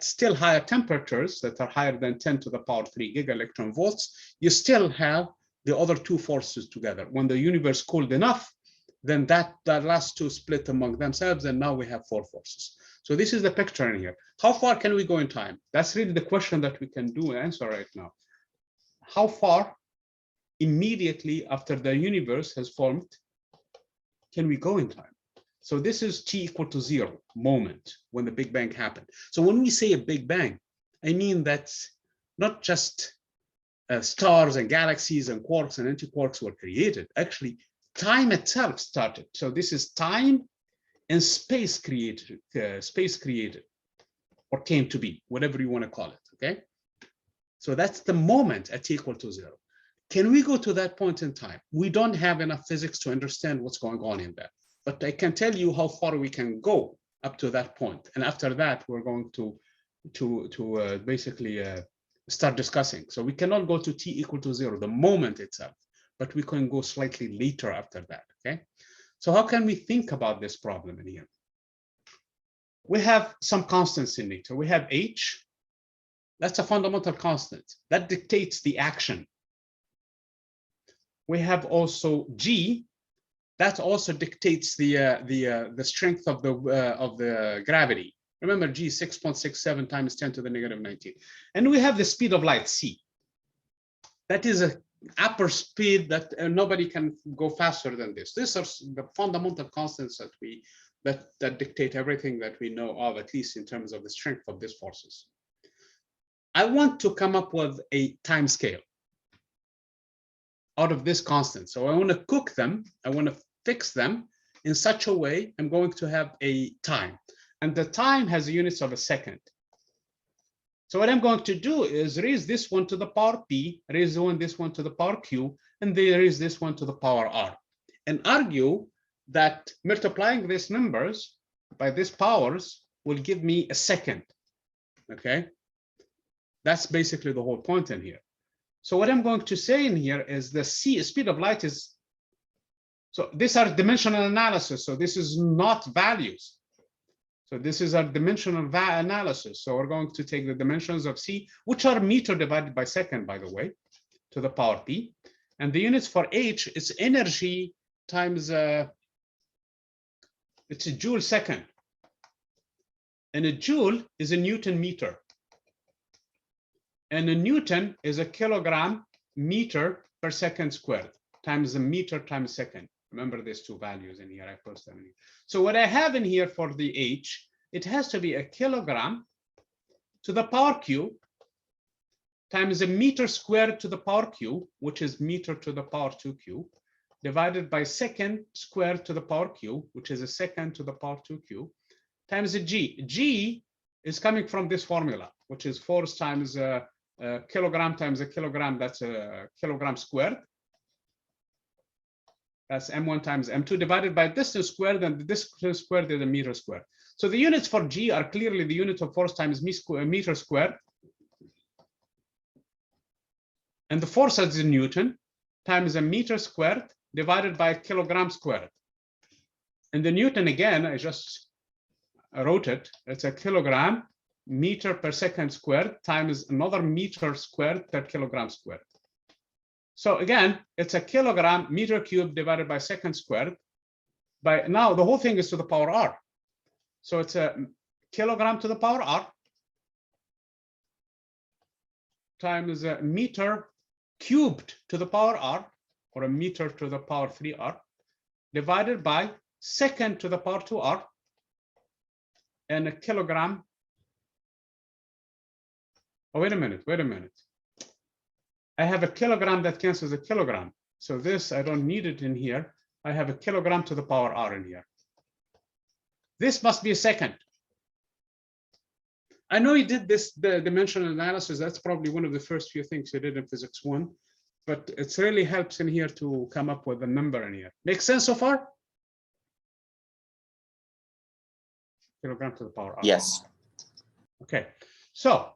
still higher temperatures that are higher than 10 to the power 3 giga-electron volts, you still have the other two forces together. When the universe cooled enough, then that last two split among themselves, and now we have four forces. So this is the picture in here. How far can we go in time? That's really the question that we can do and answer right now. How far immediately after the universe has formed can we go in time? So this is t equal to 0 moment when the Big Bang happened. So when we say a Big Bang, I mean that's not just stars and galaxies and quarks and antiquarks were created. Actually, time itself started. So this is time and space created, or came to be, whatever you want to call it. Okay. So that's the moment at t equal to 0. Can we go to that point in time? We don't have enough physics to understand what's going on in that. But I can tell you how far we can go up to that point. And after that, we're going to basically start discussing. So we cannot go to t equal to 0, the moment itself, but we can go slightly later after that, okay? So how can we think about this problem in here? We have some constants in nature. We have h, that's a fundamental constant. That dictates the action. We have also g, that also dictates the strength of the gravity. Remember, g 6.67 times 10 to the negative 19. And we have the speed of light, c. That is an upper speed that nobody can go faster than this. These are the fundamental constants that dictate everything that we know of, at least in terms of the strength of these forces. I want to come up with a time scale out of this constant. So I want to cook them. I want to fix them in such a way I'm going to have a time. And the time has units of a second. So what I'm going to do is raise this one to the power p, raise this one to the power q, and then raise this one to the power r. And argue that multiplying these numbers by these powers will give me a second. Okay? That's basically the whole point in here. So what I'm going to say in here is the speed of light is, so these are dimensional analysis. So this is not values. So this is our dimensional analysis. So we're going to take the dimensions of c, which are meter divided by second, by the way, to the power p. And the units for h is energy times, it's a joule second. And a joule is a Newton meter. And a Newton is a kilogram meter per second squared times the meter times second. Remember these two values in here, I post them in here. So what I have in here for the h, it has to be a kilogram to the power q times a meter squared to the power q, which is meter to the power 2q, divided by second squared to the power q, which is a second to the power 2q, times a g. G is coming from this formula, which is force times a kilogram times a kilogram, that's a kilogram squared. That's m1 times m2 divided by distance squared, and the distance squared is a meter squared. So the units for G are clearly the unit of force times meter squared. And the force is in Newton times a meter squared divided by a kilogram squared. And the Newton, again, I just wrote it. It's a kilogram meter per second squared times another meter squared per kilogram squared. So again, it's a kilogram meter cubed divided by second squared. By now, the whole thing is to the power r. So it's a kilogram to the power r times a meter cubed to the power r, or a meter to the power 3r, divided by second to the power 2r, and a kilogram. Oh, wait a minute. I have a kilogram that cancels a kilogram. So this, I don't need it in here. I have a kilogram to the power r in here. This must be a second. I know you did this, the dimensional analysis. That's probably one of the first few things you did in physics 1, but it really helps in here to come up with a number in here. Make sense so far? Kilogram to the power r. Yes. Okay, so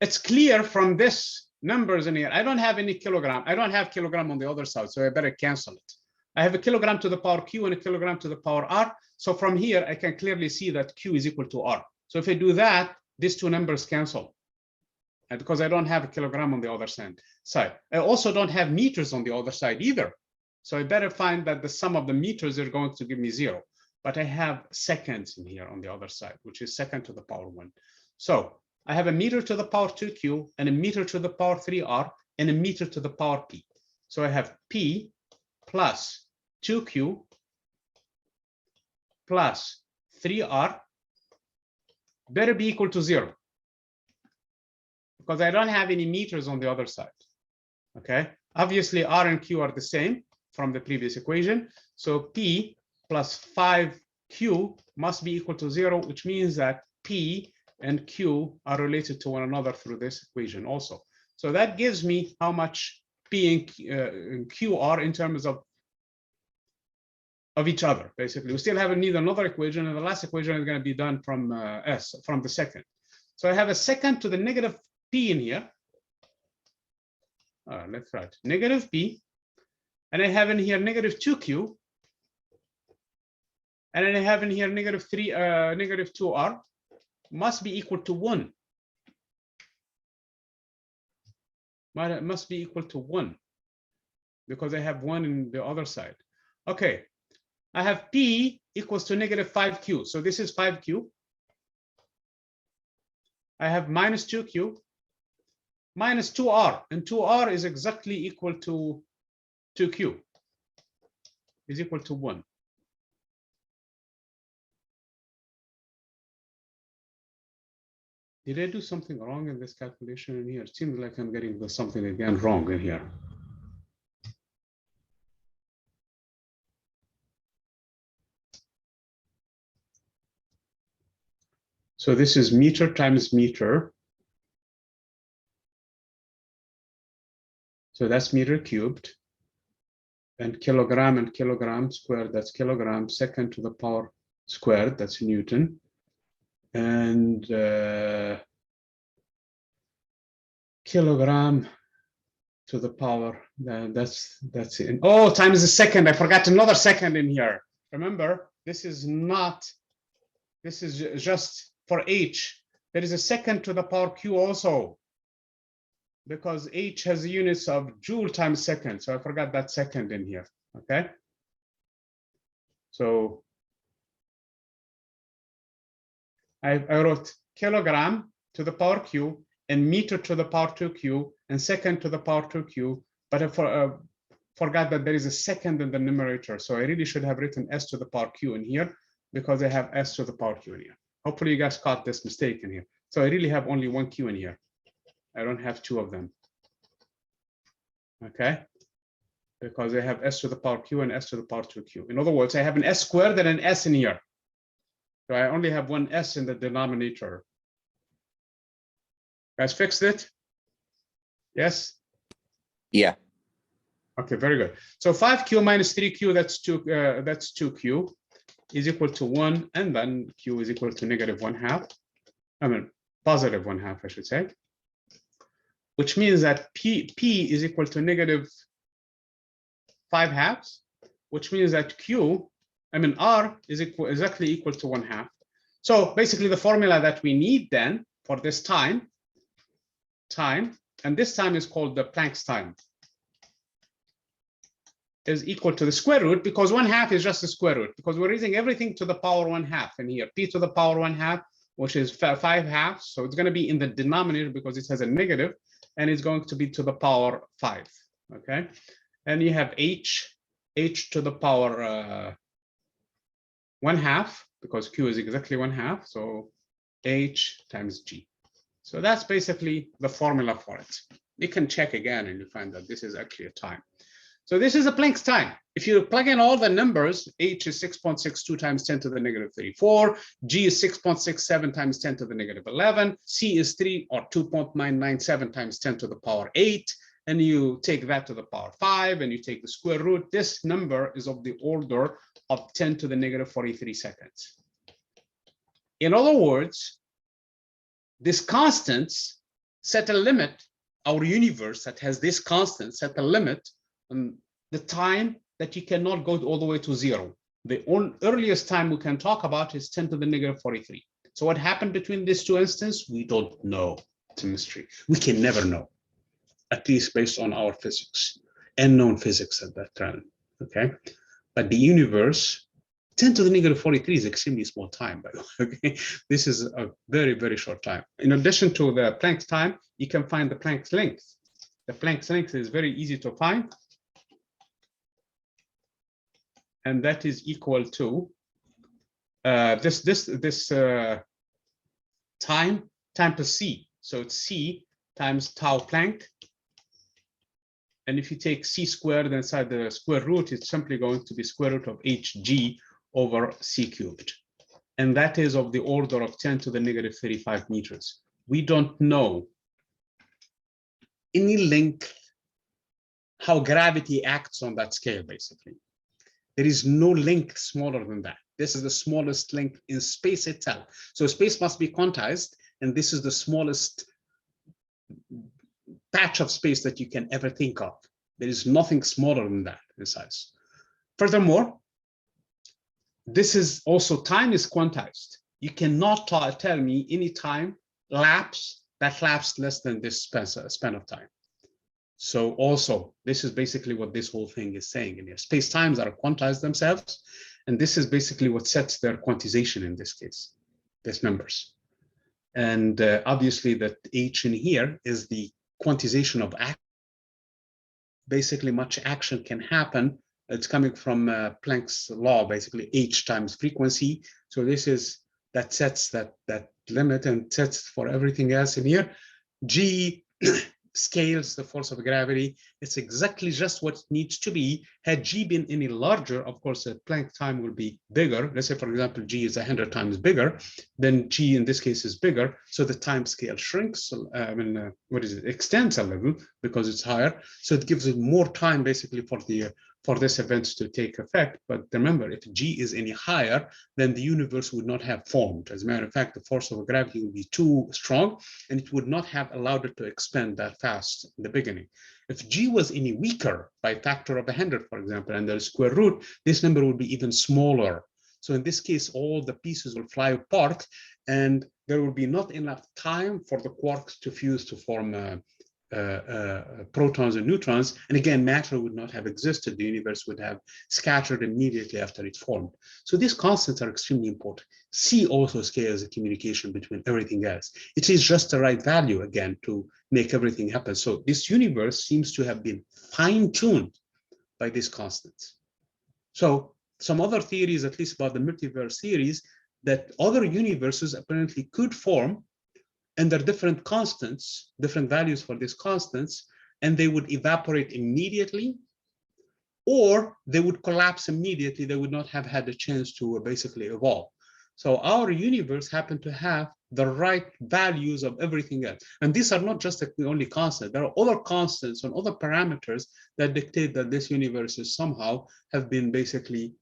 it's clear from this numbers in here. I don't have any kilogram. I don't have kilogram on the other side, so I better cancel it. I have a kilogram to the power q and a kilogram to the power r. So from here, I can clearly see that q is equal to r. So if I do that, these two numbers cancel. And because I don't have a kilogram on the other side. I also don't have meters on the other side either. So I better find that the sum of the meters are going to give me 0. But I have seconds in here on the other side, which is second to the power 1. So I have a meter to the power 2q and a meter to the power 3r and a meter to the power p. So I have p plus 2q plus 3r better be equal to 0, because I don't have any meters on the other side. Okay, obviously r and q are the same from the previous equation. So p plus 5q must be equal to 0, which means that p and q are related to one another through this equation also. So that gives me how much p and q are in terms of each other. Basically, we still haven't need another equation, and the last equation is going to be done from from the second. So I have a second to the negative p in here. Let's write negative p, and I have in here negative 2q, and then I have in here negative 2r must be equal to 1. But it must be equal to 1 because I have 1 in the other side. Okay, I have p equals to negative 5q. So this is 5q. I have minus 2q minus 2r, and 2r is exactly equal to 2q, is equal to 1. Did I do something wrong in this calculation in here? It seems like I'm getting something again wrong in here. So this is meter times meter. So that's meter cubed. And kilogram squared, that's kilogram, second to the power squared, that's Newton. And kilogram to the power, that's it. Oh, times a second. I forgot another second in here. Remember, this is just for h. There is a second to the power q also, because h has units of joule times second. So I forgot that second in here. Okay. So I wrote kilogram to the power q and meter to the power 2q and second to the power 2q, but I forgot that there is a second in the numerator. So I really should have written s to the power q in here because I have s to the power q in here. Hopefully you guys caught this mistake in here. So I really have only one q in here. I don't have two of them. Okay, because I have s to the power q and s to the power 2q. In other words, I have an s squared and an s in here. So I only have one s in the denominator. Guys, fixed it? Yes? Yeah. Okay, very good. So 5q minus 3q, that's 2q, is equal to 1, and then q is equal to -1/2. I mean, positive 1/2, I should say. Which means that p is equal to -5/2, which means that r is exactly equal to 1/2. So basically the formula that we need then for this time, and this time is called the Planck's time, is equal to the square root, because 1/2 is just the square root, because we're raising everything to the power 1/2 in here, p to the power 1/2, which is 5/2. So it's going to be in the denominator because it has a negative, and it's going to be to the power 5. Okay, and you have h to the power 1/2, because q is exactly 1/2. So h times g. So that's basically the formula for it. You can check again and you find that this is actually a time. So this is a Planck's time. If you plug in all the numbers, h is 6.62 times 10 to the -34, g is 6.67 times 10 to the -11, c is 3 or 2.997 times 10 to the power 8, and you take that to the power 5, and you take the square root. This number is of the order of 10 to the -43 seconds. In other words, these constants set a limit. Our universe that has this constant set a limit on the time that you cannot go all the way to 0. The earliest time we can talk about is 10 to the -43. So what happened between these two instances, we don't know. It's a mystery. We can never know, at least based on our physics and known physics at that time. Okay, but the universe, 10 to the -43 is extremely small time, by the way. Okay, this is a very, very short time. In addition to the Planck's time, you can find the Planck's length. The Planck's length is very easy to find, and that is equal to this time plus c. So it's c times tau Planck. And if you take c squared inside the square root, it's simply going to be square root of hg over c cubed. And that is of the order of 10 to the -35 meters. We don't know any length, how gravity acts on that scale, basically. There is no length smaller than that. This is the smallest length in space itself. So space must be quantized, and this is the smallest patch of space that you can ever think of. There is nothing smaller than that in size. Furthermore, this is also time is quantized. You cannot tell me any time lapse that lapsed less than this span of time. So also, this is basically what this whole thing is saying in here. Space-times are quantized themselves, and this is basically what sets their quantization in this case, these numbers. And obviously that h in here is the quantization of action. Basically, much action can happen. It's coming from Planck's law, basically h times frequency. So this is, that sets that limit and sets for everything else in here. G scales the force of gravity. It's exactly just what it needs to be. Had G been any larger, of course, the Planck time will be bigger. Let's say, for example, G is 100 times bigger, then G in this case is bigger. So the time scale shrinks, extends a little because it's higher. So it gives it more time basically for this event to take effect. But remember, if G is any higher, then the universe would not have formed. As a matter of fact, the force of gravity would be too strong, and it would not have allowed it to expand that fast in the beginning. If G was any weaker by a factor of 100, for example, and the square root, this number would be even smaller. So in this case, all the pieces will fly apart, and there will be not enough time for the quarks to fuse to form protons and neutrons. And again, matter would not have existed. The universe would have scattered immediately after it formed. So these constants are extremely important. C also scales the communication between everything else. It is just the right value, again, to make everything happen. So this universe seems to have been fine-tuned by these constants. So some other theories, at least about the multiverse theories, that other universes apparently could form under different constants, different values for these constants, and they would evaporate immediately, or they would collapse immediately. They would not have had a chance to basically evolve. So our universe happened to have the right values of everything else. And these are not just the only constant. There are other constants and other parameters that dictate that this universe is somehow have been basically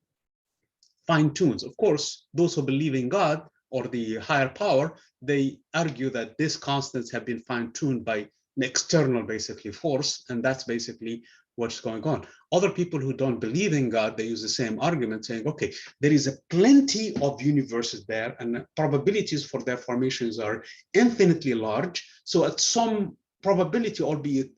fine-tuned. Of course, those who believe in God or the higher power, they argue that these constants have been fine-tuned by an external basically force, and that's basically what's going on. Other people who don't believe in God, they use the same argument, saying, okay, there is a plenty of universes there, and probabilities for their formations are infinitely large. So at some probability, albeit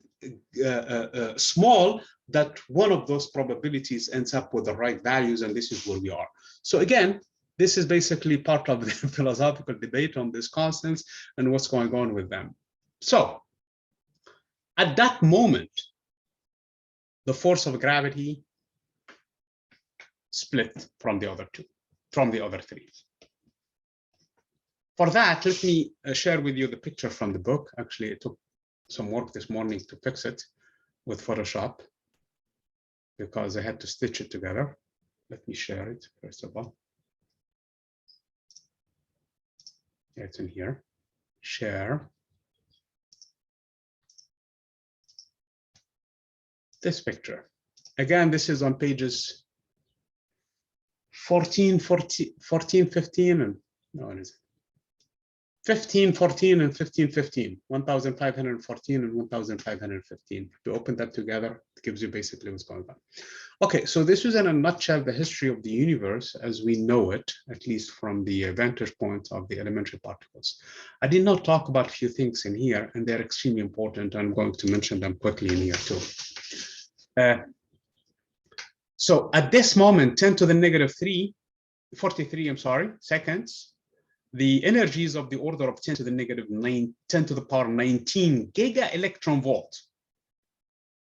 small, that one of those probabilities ends up with the right values, and this is where we are. So again, this is basically part of the philosophical debate on these constants and what's going on with them. So at that moment, the force of gravity split from the other three. For that, let me share with you the picture from the book. Actually, it took some work this morning to fix it with Photoshop because I had to stitch it together. Let me share it first of all. It's in here. Share. This picture. Again, this is on pages 14, 15, and no, it isn't. 15, 14, and 15, 15. 1,514 and 1,515. If you open that together, it gives you basically what's going on. Okay, so this is in a nutshell the history of the universe as we know it, at least from the vantage point of the elementary particles. I did not talk about a few things in here, and they're extremely important. I'm going to mention them quickly in here too. So at this moment, 10 to the negative 43, I'm sorry, seconds, the energy is of the order of 10 to the negative 9, 10 to the power 19 giga electron volt.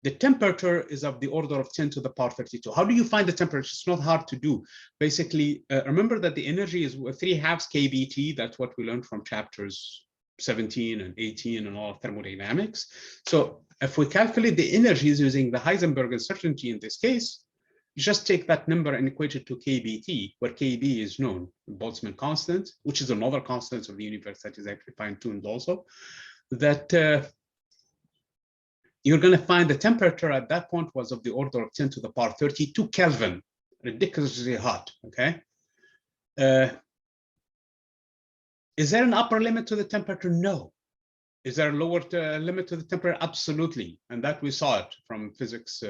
The temperature is of the order of 10 to the power 32. How do you find the temperature? It's not hard to do. Basically, remember that the energy is 3/2 kBT. That's what we learned from chapters 17 and 18 and all of thermodynamics. So if we calculate the energies using the Heisenberg uncertainty in this case, you just take that number and equate it to kBT, where kB is known, Boltzmann constant, which is another constant of the universe that is actually fine-tuned also, that you're going to find the temperature at that point was of the order of 10 to the power 32 Kelvin, ridiculously hot, okay? Is there an upper limit to the temperature? No. Is there a lower limit to the temperature? Absolutely. And that we saw it from physics,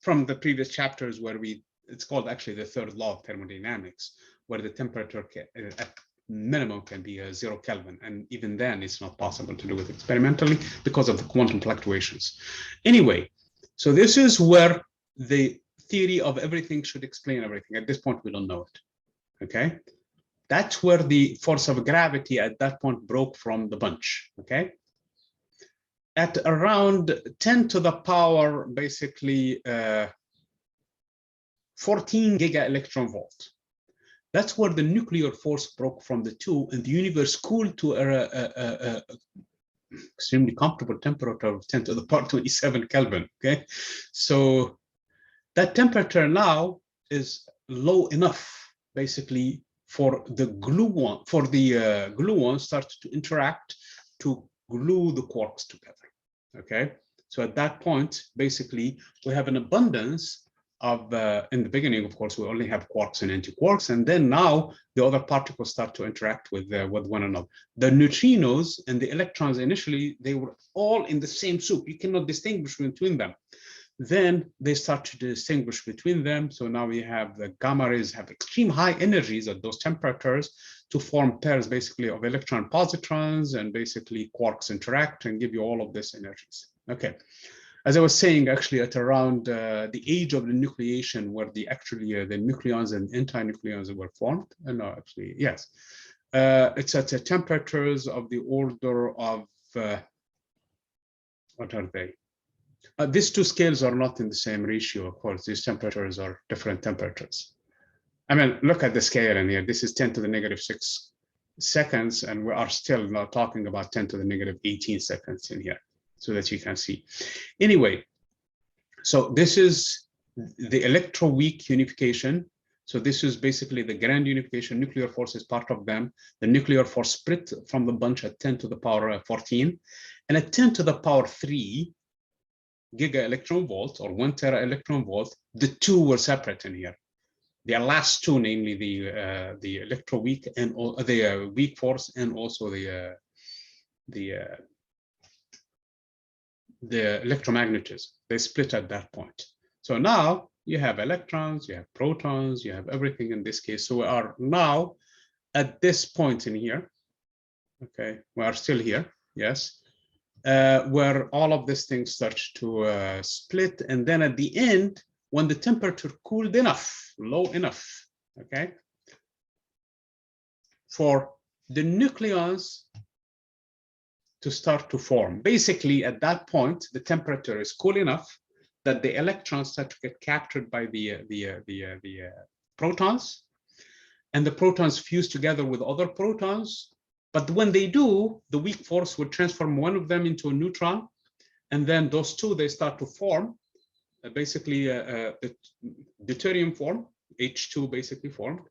from the previous chapters where it's called actually the third law of thermodynamics, where the temperature at minimum can be 0 Kelvin. And even then it's not possible to do it experimentally because of the quantum fluctuations. Anyway, so this is where the theory of everything should explain everything. At this point, we don't know it, okay? That's where the force of gravity at that point broke from the bunch, okay? At around 10 to the power, basically 14 giga electron volt. That's where the nuclear force broke from the two, and the universe cooled to a extremely comfortable temperature of 10 to the power 27 Kelvin, okay? So that temperature now is low enough, basically, for the gluons start to interact to glue the quarks together, okay? So at that point, basically, we have an abundance of, in the beginning, of course, we only have quarks and antiquarks, and then now the other particles start to interact with one another. The neutrinos and the electrons, initially, they were all in the same soup. You cannot distinguish between them. Then they start to distinguish between them. So now we have the gamma rays have extreme high energies at those temperatures to form pairs basically of electron positrons, and basically quarks interact and give you all of these energies. Okay. As I was saying, actually at around the age of the nucleation, where the nucleons and antinucleons were formed, no, actually, yes. It's at the temperatures of the order of, what are they? These two scales are not in the same ratio, of course. These temperatures are different temperatures. I mean, look at the scale in here. This is 10 to the negative 6 seconds, and we are still not talking about 10 to the negative 18 seconds in here, so that you can see. Anyway, so this is the electroweak unification. So this is basically the grand unification. Nuclear force is part of them. The nuclear force split from the bunch at 10 to the power 14, and at 10 to the power 3 giga electron volt, or 1 tera electron volt, the two were separate in here. The last two, namely the electroweak and the weak force, and also the electromagnetism, they split at that point. So now you have electrons, you have protons, you have everything in this case. So we are now at this point in here. Okay, we are still here, yes, where all of these things start to split, and then at the end, when the temperature cooled enough, low enough, okay, for the nucleons to start to form. Basically, at that point, the temperature is cool enough that the electrons start to get captured by the protons, and the protons fuse together with other protons. But when they do, the weak force would transform one of them into a neutron, and then those two, they start to form. Basically, the deuterium form, H2 basically formed,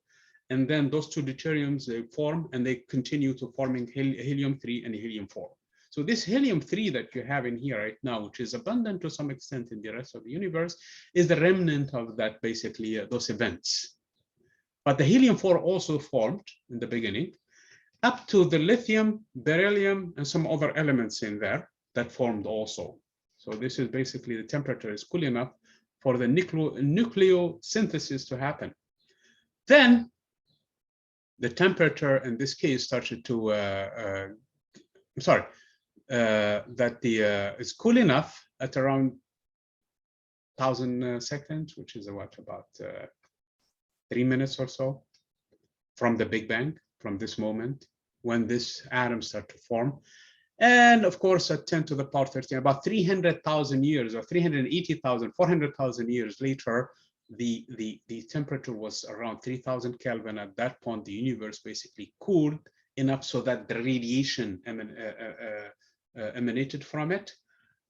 and then those two deuteriums, they form, and they continue to forming helium-3 and helium-4. So this helium-3 that you have in here right now, which is abundant to some extent in the rest of the universe, is the remnant of that, basically, those events. But the helium-4 also formed in the beginning, up to the lithium, beryllium, and some other elements in there that formed also. So this is basically the temperature is cool enough for the nucleosynthesis to happen. Then the temperature in this case started to, it's cool enough at around 1,000 seconds, which is what, about 3 minutes or so from the Big Bang, from this moment when this atoms start to form. And of course, at 10 to the power 13, about 300,000 years, or 380,000, 400,000 years later, the temperature was around 3,000 Kelvin. At that point, the universe basically cooled enough so that the radiation emanated from it.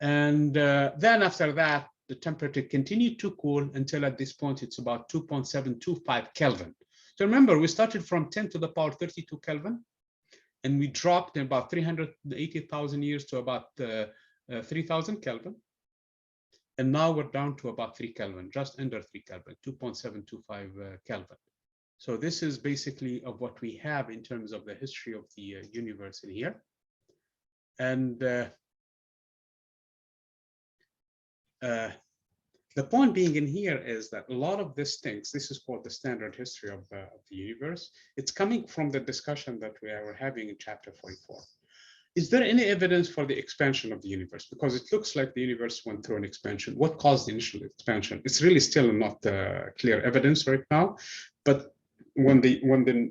And then after that, the temperature continued to cool until at this point, it's about 2.725 Kelvin. So remember, we started from 10 to the power 32 Kelvin, and we dropped in about 380,000 years to about 3,000 Kelvin. And now we're down to about 3 Kelvin, just under 3 Kelvin, 2.725 Kelvin. So this is basically of what we have in terms of the history of the universe in here. And the point being in here is that a lot of these things, this is called the standard history of the universe. It's coming from the discussion that we were having in chapter 44. Is there any evidence for the expansion of the universe? Because it looks like the universe went through an expansion. What caused the initial expansion? It's really still not clear evidence right now. But when the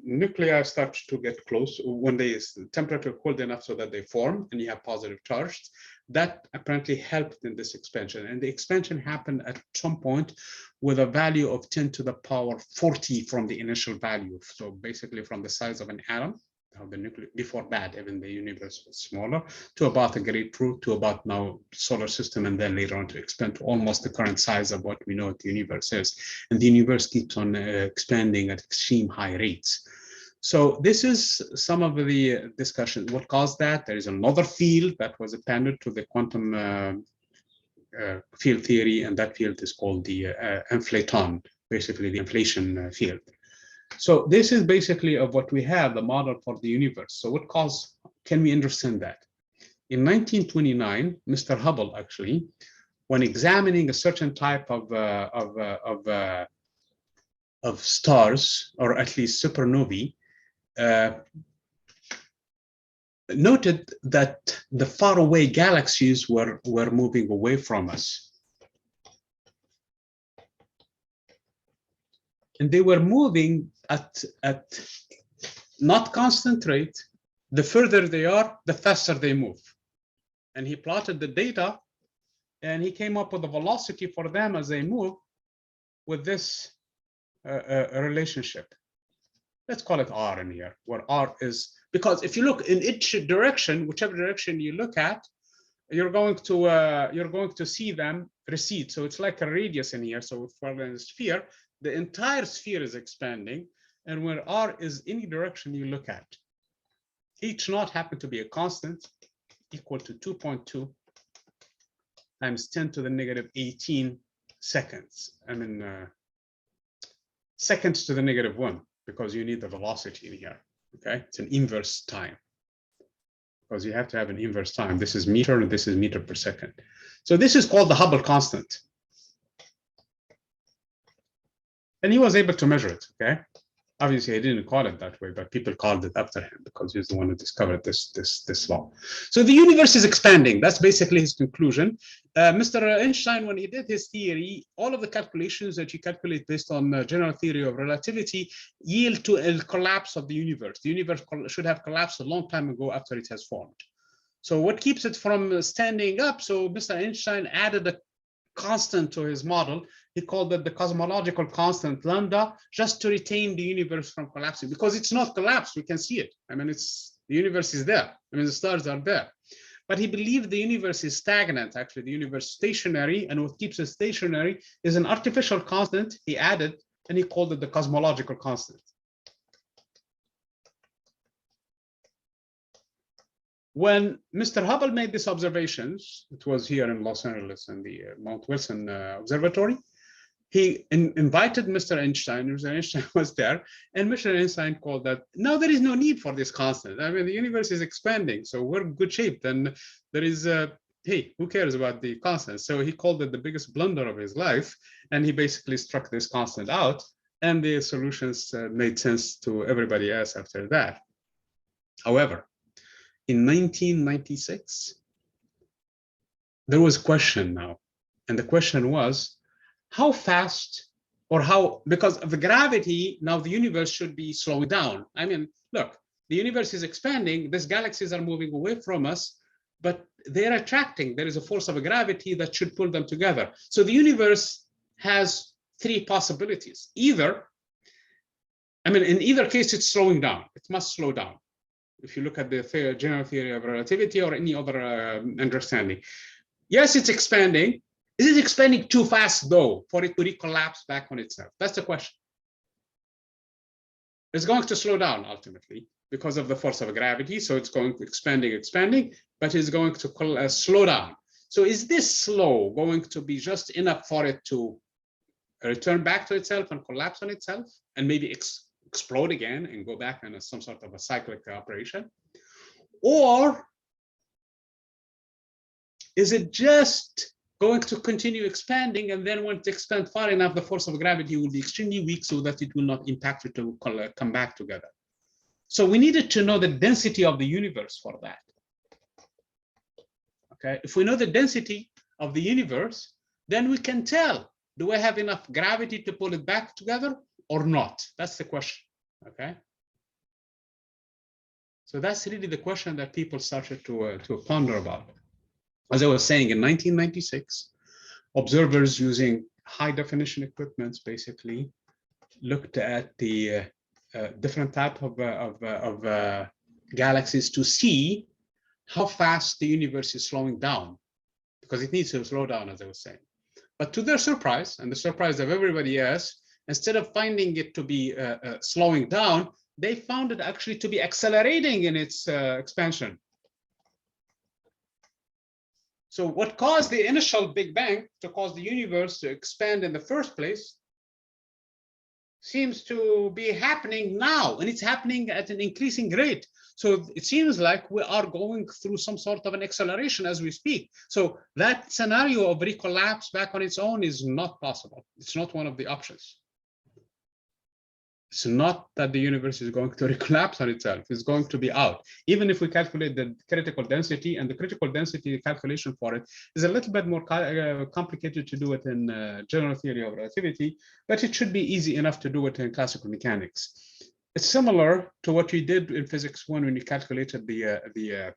nuclei start to get close, when the temperature cooled enough so that they form and you have positive charge, that apparently helped in this expansion. And the expansion happened at some point with a value of 10 to the power 40 from the initial value. So basically from the size of an atom, how the nucleus, before that, even the universe was smaller, to about a grapefruit, to about now solar system, and then later on to expand to almost the current size of what we know the universe is. And the universe keeps on expanding at extreme high rates. So this is some of the discussion. What caused that? There is another field that was appended to the quantum field theory, and that field is called the inflaton, basically the inflation field. So this is basically of what we have, the model for the universe. So what caused, can we understand that? In 1929, Mr. Hubble actually, when examining a certain type of stars, or at least supernovae, noted that the faraway galaxies were moving away from us. And they were moving at not constant rate. The further they are, the faster they move. And he plotted the data, and he came up with a velocity for them as they move with this relationship. let's call it R in here, where R is, because if you look in each direction, whichever direction you look at, you're going to see them recede. So it's like a radius in here. So if we're in a sphere, the entire sphere is expanding, and where R is any direction you look at. Each knot happened to be a constant equal to 2.2 times 10 to the negative 18 seconds. I mean, seconds to the negative 1, because you need the velocity in here. Okay, it's an inverse time, because you have to have an inverse time. This is meter and this is meter per second. So this is called the Hubble constant. And he was able to measure it, okay? Obviously, he didn't call it that way, but people called it after him because he's the one who discovered this law. So the universe is expanding. That's basically his conclusion. Mr. Einstein, when he did his theory, all of the calculations that you calculate based on the general theory of relativity yield to a collapse of the universe. The universe should have collapsed a long time ago after it has formed. So what keeps it from standing up? So Mr. Einstein added a constant to his model. He called it the cosmological constant, lambda, just to retain the universe from collapsing, because it's not collapsed. We can see it. I mean, the universe is there. I mean, the stars are there. But he believed the universe is stagnant. Actually, the universe is stationary, and what keeps it stationary is an artificial constant he added, and he called it the cosmological constant. When Mr. Hubble made these observations, it was here in Los Angeles in the Mount Wilson Observatory, he invited Mr. Einstein. Mr. Einstein was there, and Mr. Einstein called that, no, there is no need for this constant. I mean, the universe is expanding, so we're in good shape. Then there is, hey, who cares about the constant? So he called it the biggest blunder of his life, and he basically struck this constant out, and the solutions made sense to everybody else after that. However, in 1996, there was a question now, and the question was, how fast or how, because of the gravity, now the universe should be slowing down. I mean, look, the universe is expanding, these galaxies are moving away from us, but they're attracting. There is a force of gravity that should pull them together. So the universe has three possibilities. Either, I mean, in either case, it's slowing down. It must slow down. If you look at the general theory of relativity or any other understanding. Yes, it's expanding. Is it expanding too fast, though, for it to recollapse back on itself? That's the question. It's going to slow down ultimately because of the force of gravity. So it's going to expanding, but it's going to slow down. So is this slow going to be just enough for it to return back to itself and collapse on itself and maybe explode again and go back in some sort of a cyclic operation? Or is it just going to continue expanding, and then when it expands far enough, the force of gravity will be extremely weak so that it will not impact it to come back together? So we needed to know the density of the universe for that. Okay, if we know the density of the universe, then we can tell, do I have enough gravity to pull it back together or not? That's the question, okay? So that's really the question that people started to ponder about. As I was saying, in 1996, observers using high definition equipments basically looked at the different type of galaxies to see how fast the universe is slowing down, because it needs to slow down, as I was saying. But to their surprise, and the surprise of everybody else, instead of finding it to be slowing down, they found it actually to be accelerating in its expansion. So what caused the initial Big Bang to cause the universe to expand in the first place seems to be happening now, and it's happening at an increasing rate. So it seems like we are going through some sort of an acceleration as we speak. So that scenario of recollapse back on its own is not possible. It's not one of the options. It's not that the universe is going to recollapse on itself. It's going to be out. Even if we calculate the critical density, and the critical density calculation for it is a little bit more complicated to do it in general theory of relativity, but it should be easy enough to do it in classical mechanics. It's similar to what we did in physics 1 when we calculated the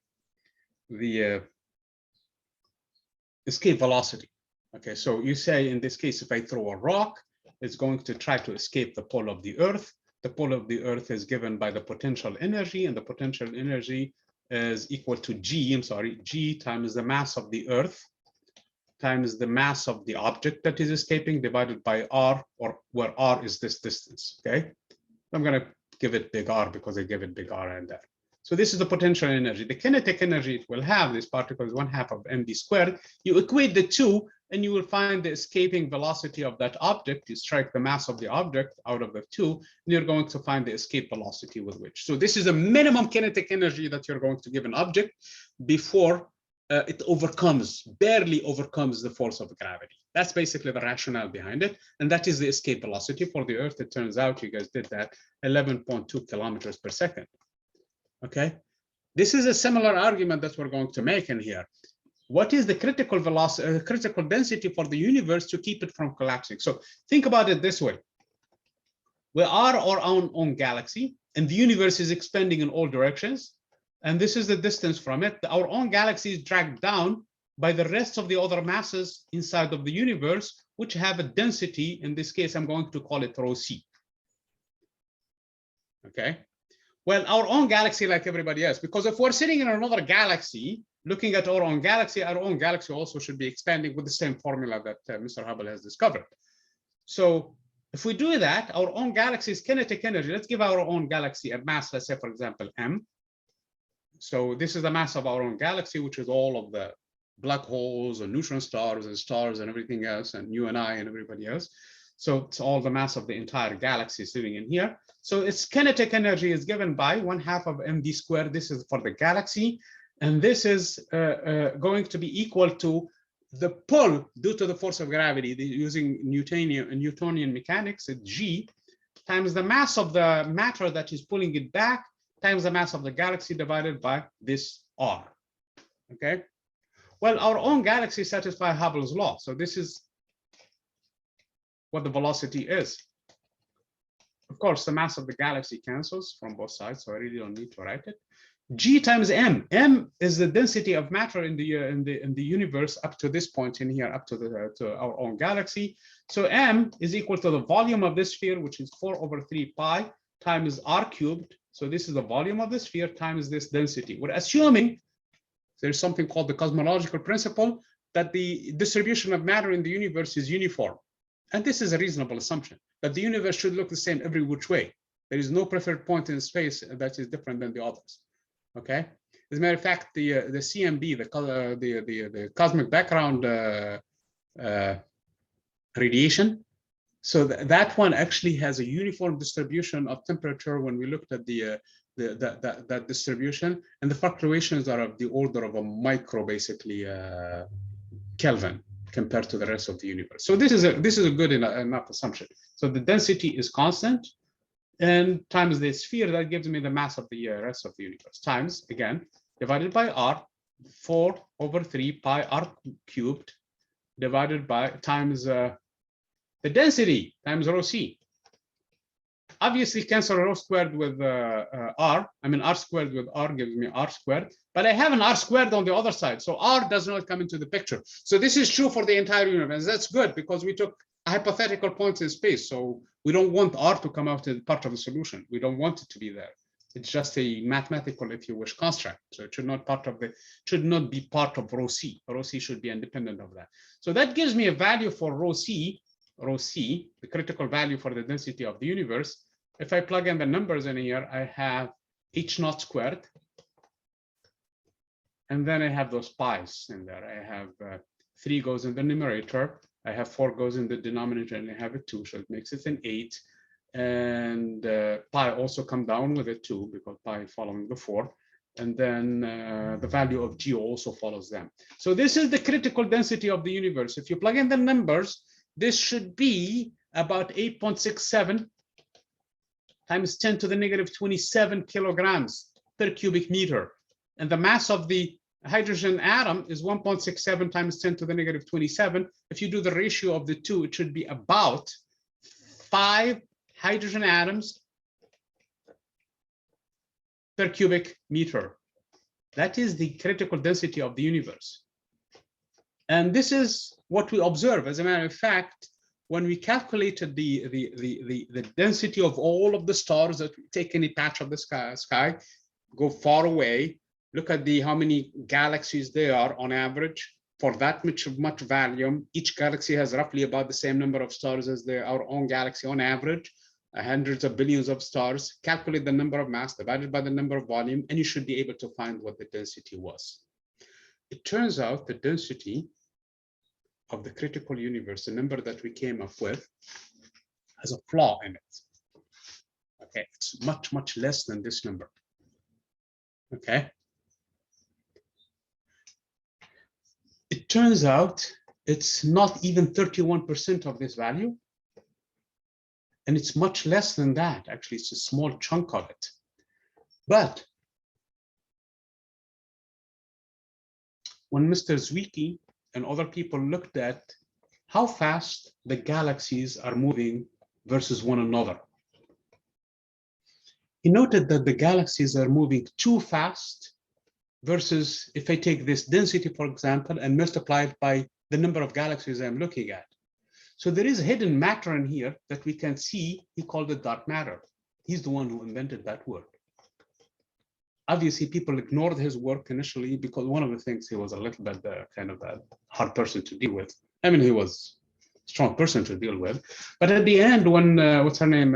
escape velocity. Okay, so you say in this case, if I throw a rock, it's going to try to escape the pull of the Earth. the pull of the Earth is given by the potential energy, and the potential energy is equal to G times the mass of the Earth times the mass of the object that is escaping divided by R, or where R is this distance, okay? I'm going to give it big R because I give it big R and there. So this is the potential energy. The kinetic energy it will have, this particle is 1/2 of mv squared. You equate the two, and you will find the escaping velocity of that object. You strike the mass of the object out of the two, and you're going to find the escape velocity with which. So this is the minimum kinetic energy that you're going to give an object before it barely overcomes the force of gravity. That's basically the rationale behind it. And that is the escape velocity for the Earth. It turns out you guys did that 11.2 kilometers per second. Okay. This is a similar argument that we're going to make in here. What is the critical velocity, critical density for the universe to keep it from collapsing? So think about it this way. We are our own galaxy, and the universe is expanding in all directions. And this is the distance from it. Our own galaxy is dragged down by the rest of the other masses inside of the universe, which have a density. In this case, I'm going to call it rho c. Okay. Well, our own galaxy, like everybody else, because if we're sitting in another galaxy, looking at our own galaxy also should be expanding with the same formula that Mr. Hubble has discovered. So if we do that, our own galaxy's kinetic energy, let's give our own galaxy a mass, let's say, for example, m. So this is the mass of our own galaxy, which is all of the black holes and neutron stars and everything else, and you and I and everybody else. So it's all the mass of the entire galaxy sitting in here. So its kinetic energy is given by 1/2 of mv squared. This is for the galaxy. And this is going to be equal to the pull due to the force of gravity using Newtonian mechanics at G times the mass of the matter that is pulling it back times the mass of the galaxy divided by this R. Okay. Well, our own galaxy satisfies Hubble's law. So this is what the velocity is. Of course, the mass of the galaxy cancels from both sides, so I really don't need to write it. G times m. M is the density of matter in the universe up to this point in here, up to our own galaxy. So m is equal to the volume of this sphere, which is 4/3 pi times r cubed. So this is the volume of the sphere times this density. We're assuming there's something called the cosmological principle, that the distribution of matter in the universe is uniform. And this is a reasonable assumption, that the universe should look the same every which way. There is no preferred point in space that is different than the others. Okay. As a matter of fact, the CMB, the cosmic background radiation, so that one actually has a uniform distribution of temperature when we looked at that distribution, and the fluctuations are of the order of a micro, basically, Kelvin compared to the rest of the universe. So this is a good enough assumption. So the density is constant, and times the sphere, that gives me the mass of the rest of the universe, times, again, divided by R, 4/3 pi r cubed, divided by, times the density, times rho c. Obviously, cancel rho squared with R. I mean, R squared with R gives me R squared, but I have an R squared on the other side. So R does not come into the picture. So this is true for the entire universe. That's good, because we took a hypothetical point in space. So we don't want R to come out as part of the solution. We don't want it to be there. It's just a mathematical, if you wish, construct. So it should not be part of rho c. Rho c should be independent of that. So that gives me a value for rho c, the critical value for the density of the universe. If I plug in the numbers in here, I have h naught squared. And then I have those pi's in there. I have 3 goes in the numerator. I have 4 goes in the denominator, and I have a 2, so it makes it an 8. And pi also come down with it too, because pi following the 4. And then the value of G also follows them. So this is the critical density of the universe. If you plug in the numbers, this should be about 8.67 times 10 to the negative 27 kilograms per cubic meter. And the mass of the hydrogen atom is 1.67 times 10 to the negative 27. If you do the ratio of the two, it should be about 5 hydrogen atoms per cubic meter. That is the critical density of the universe. And this is what we observe. As a matter of fact, when we calculated the density of all of the stars, that we take any patch of the sky, go far away, look at how many galaxies there are on average. For that much volume, each galaxy has roughly about the same number of stars as our own galaxy on average, hundreds of billions of stars. Calculate the number of mass divided by the number of volume, and you should be able to find what the density was. It turns out the density of the critical universe, the number that we came up with, has a flaw in it. Okay, it's much, much less than this number. Okay. It turns out it's not even 31% of this value. And it's much less than that. Actually, it's a small chunk of it. But when Mr. Zwicky and other people looked at how fast the galaxies are moving versus one another, he noted that the galaxies are moving too fast versus if I take this density, for example, and multiply it by the number of galaxies I'm looking at. So there is hidden matter in here that we can see. He called it dark matter. He's the one who invented that word. Obviously, people ignored his work initially because one of the things, he was a little bit kind of a hard person to deal with. I mean, he was a strong person to deal with. But at the end, when, what's her name?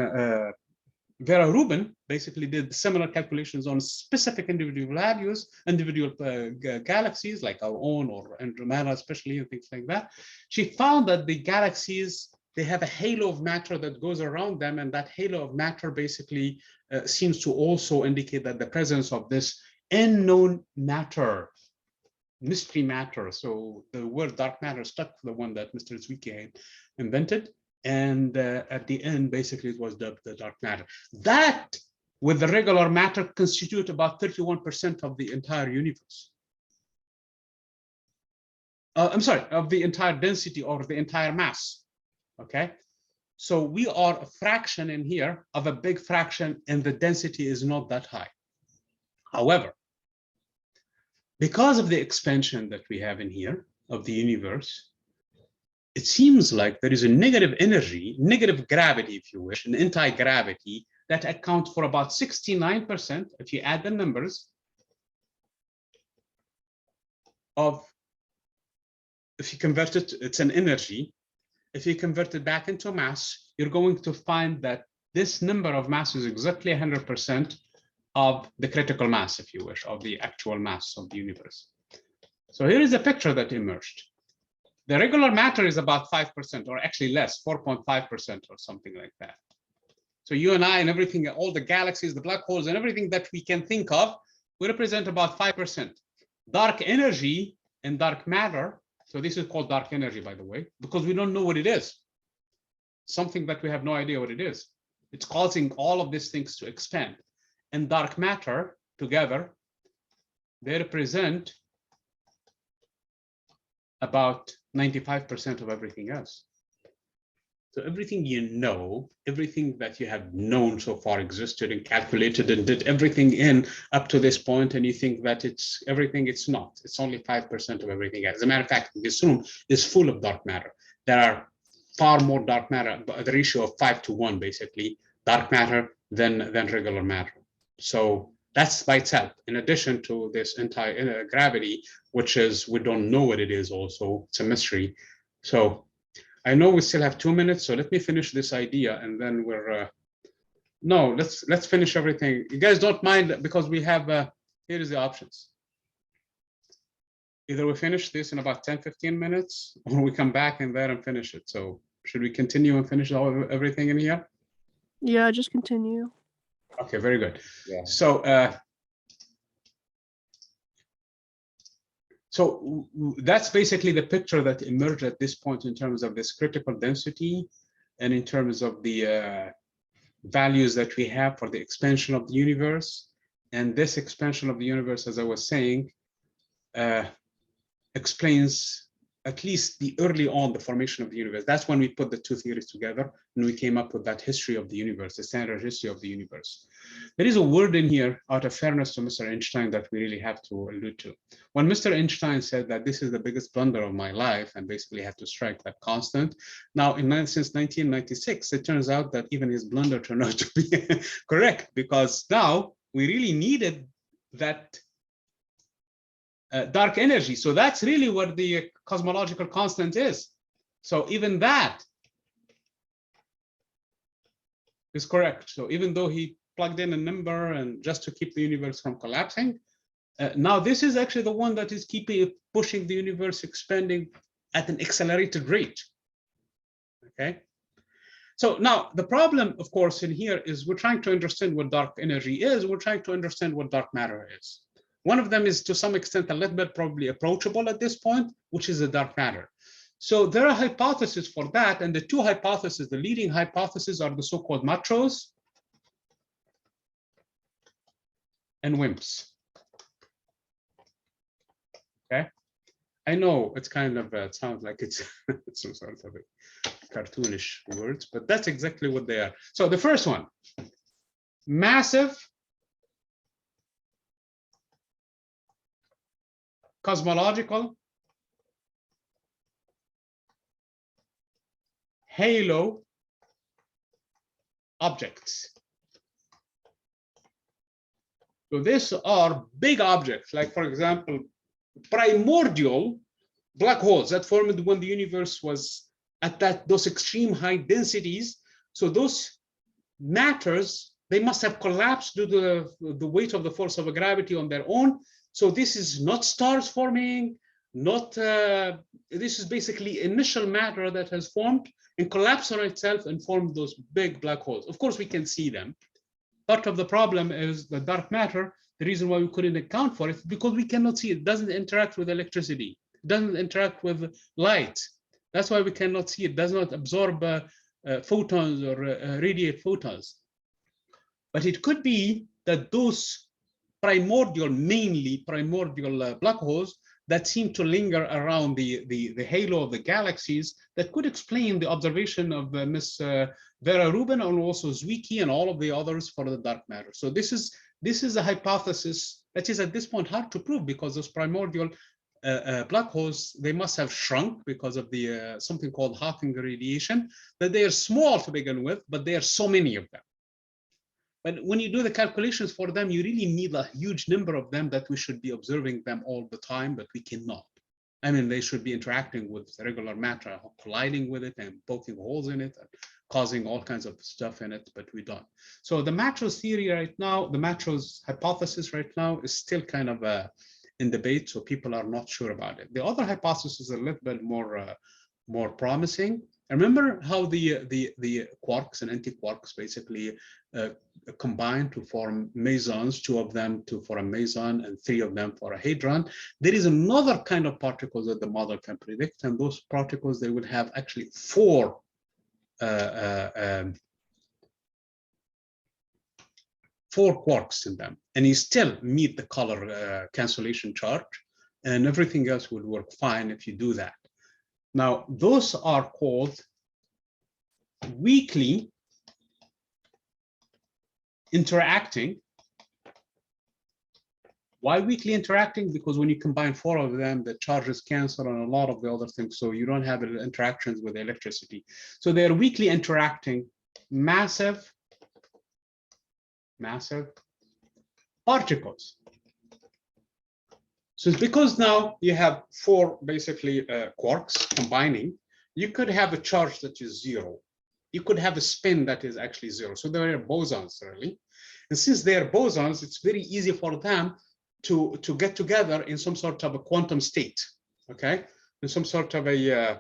Vera Rubin basically did similar calculations on specific individual values, individual galaxies like our own or Andromeda especially, and things like that. She found that the galaxies, they have a halo of matter that goes around them, and that halo of matter basically seems to also indicate that the presence of this unknown matter, mystery matter. So the word dark matter stuck to the one that Mr. Zwicky invented. And at the end, basically, it was dubbed the dark matter. That, with the regular matter, constitute about 31% of the entire universe. I'm sorry, of the entire density or the entire mass. Okay, so we are a fraction in here of a big fraction, and the density is not that high. However, because of the expansion that we have in here of the universe, it seems like there is a negative energy, negative gravity, if you wish, an anti-gravity that accounts for about 69%, if you add the numbers, of, if you convert it, it's an energy. If you convert it back into mass, you're going to find that this number of mass is exactly 100% of the critical mass, if you wish, of the actual mass of the universe. So here is a picture that emerged. The regular matter is about 5%, or actually less, 4.5% or something like that. So you and I and everything, all the galaxies, the black holes, and everything that we can think of, we represent about 5%. Dark energy and dark matter, so this is called dark energy, by the way, because we don't know what it is. Something that we have no idea what it is. It's causing all of these things to expand. And dark matter together, they represent about 95% of everything else. So everything you know, everything that you have known so far existed and calculated and did everything in up to this point, and you think that it's everything, it's not. It's only 5% of everything else. As a matter of fact, this room is full of dark matter. There are far more dark matter, the ratio of 5 to 1, basically, dark matter than regular matter. So that's by itself, in addition to this entire gravity, which is, we don't know what it is also, it's a mystery. So I know we still have 2 minutes, so let me finish this idea, and then we're, no, let's finish everything. You guys don't mind, because we have, here is the options. Either we finish this in about 10-15 minutes, or we come back in there and finish it. So should we continue and finish everything in here? Yeah, just continue. Okay, very good. Yeah. So that's basically the picture that emerged at this point in terms of this critical density and in terms of the values that we have for the expansion of the universe. And this expansion of the universe, as I was saying, explains at least the early on the formation of the universe. That's when we put the two theories together and we came up with that history of the universe, the standard history of the universe. There is a word in here, out of fairness to Mr. Einstein, that we really have to allude to. When Mr. Einstein said that this is the biggest blunder of my life and basically had to strike that constant. Now, since 1996, it turns out that even his blunder turned out to be correct, because now we really needed that dark energy. So that's really what the cosmological constant is. So even that is correct. So even though he plugged in a number and just to keep the universe from collapsing, now this is actually the one that is pushing the universe expanding at an accelerated rate. Okay. So now the problem, of course, in here is we're trying to understand what dark energy is. We're trying to understand what dark matter is. One of them is to some extent a little bit probably approachable at this point, which is the dark matter. So there are hypotheses for that. And the two hypotheses, the leading hypotheses, are the so-called machos and WIMPs. Okay. I know it's kind of, it sounds like it's some sort of a cartoonish words, but that's exactly what they are. So the first one, massive cosmological halo objects. So these are big objects, like, for example, primordial black holes that formed when the universe was at those extreme high densities. So those matters, they must have collapsed due to the weight of the force of gravity on their own. So this is not stars forming, not this is basically initial matter that has formed and collapsed on itself and formed those big black holes. Of course, we can see them. Part of the problem is the dark matter. The reason why we couldn't account for it is because we cannot see it. It doesn't interact with electricity. It doesn't interact with light. That's why we cannot see it. It does not absorb photons or radiate photons. But it could be that those primordial, mainly primordial black holes that seem to linger around the halo of the galaxies, that could explain the observation of Miss Vera Rubin and also Zwicky and all of the others for the dark matter. So this is a hypothesis that is at this point hard to prove, because those primordial black holes, they must have shrunk because of the something called Hawking radiation, that they are small to begin with, but there are so many of them. But when you do the calculations for them, you really need a huge number of them that we should be observing them all the time, but we cannot. I mean, they should be interacting with regular matter, colliding with it and poking holes in it and causing all kinds of stuff in it, but we don't. So the Machos theory right now, the Machos hypothesis right now is still kind of in debate, so people are not sure about it. The other hypothesis is a little bit more promising. Remember how the quarks and anti-quarks basically combine to form mesons, 2 of them to form a meson and 3 of them for a hadron. There is another kind of particles that the model can predict, and those particles, they would have actually 4 quarks in them, and you still meet the color cancellation chart, and everything else would work fine if you do that. Now, those are called weakly interacting. Why weakly interacting? Because when you combine 4 of them, the charges cancel on a lot of the other things, so you don't have interactions with electricity. So they are weakly interacting massive particles. So it's because now you have 4 basically quarks combining. You could have a charge that is 0. You could have a spin that is actually 0. So they are bosons, really. And since they are bosons, it's very easy for them to get together in some sort of a quantum state, okay? In some sort of a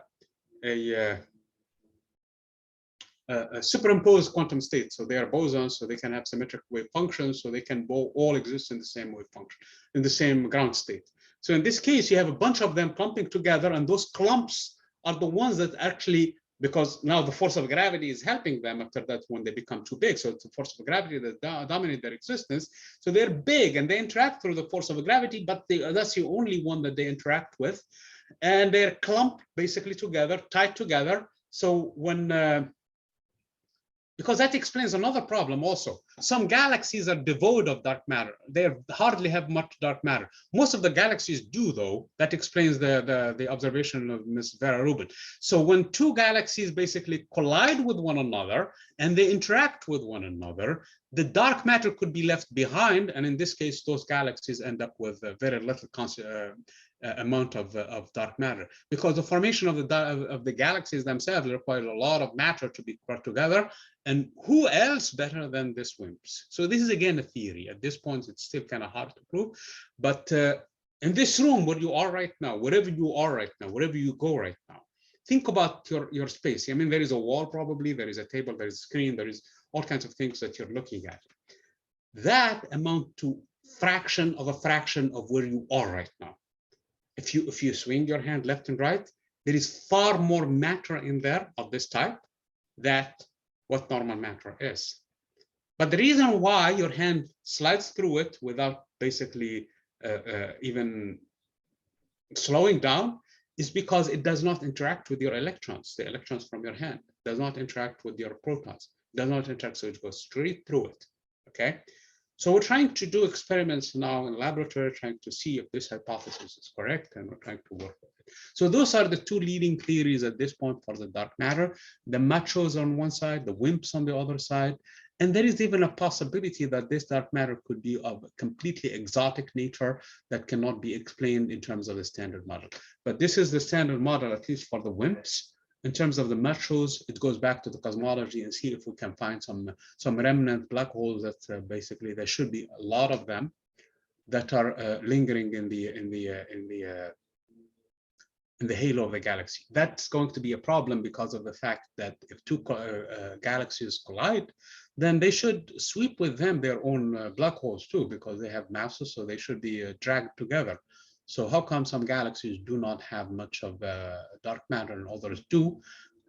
superimposed quantum state. So they are bosons, so they can have symmetric wave functions, so they can all exist in the same wave function, in the same ground state. So in this case, you have a bunch of them clumping together, and those clumps are the ones that actually because now the force of gravity is helping them after that when they become too big. So it's the force of gravity that dominate their existence. So they're big and they interact through the force of gravity, but that's the only one that they interact with. And they're clumped basically together, tied together. So when, because that explains another problem also. Some galaxies are devoid of dark matter. They hardly have much dark matter. Most of the galaxies do, though. That explains the observation of Ms. Vera Rubin. So when two galaxies basically collide with one another and they interact with one another, the dark matter could be left behind. And in this case, those galaxies end up with a very little amount of dark matter, because the formation of the galaxies themselves requires a lot of matter to be brought together. And who else better than this WIMPs? So this is again a theory. At this point, it's still kind of hard to prove. But in this room where you are right now, wherever you are right now, wherever you go right now, think about your space. I mean, there is a wall probably, there is a table, there is a screen, there is all kinds of things that you're looking at. That amount to fraction of a fraction of where you are right now. If you swing your hand left and right, there is far more matter in there of this type than what normal matter is. But the reason why your hand slides through it without basically even slowing down is because it does not interact with your electrons. The electrons from your hand does not interact with your protons, does not interact, so it goes straight through it, okay? So we're trying to do experiments now in laboratory, trying to see if this hypothesis is correct, and we're trying to work with it. So those are the two leading theories at this point for the dark matter: the machos on one side, the WIMPs on the other side. And there is even a possibility that this dark matter could be of a completely exotic nature that cannot be explained in terms of the standard model. But this is the standard model, at least for the WIMPs. In terms of the machos, it goes back to the cosmology and see if we can find some remnant black holes that basically there should be a lot of them that are lingering in the halo of the galaxy. That's going to be a problem because of the fact that if two galaxies collide, then they should sweep with them their own black holes too, because they have masses, so they should be dragged together. So how come some galaxies do not have much of dark matter and others do?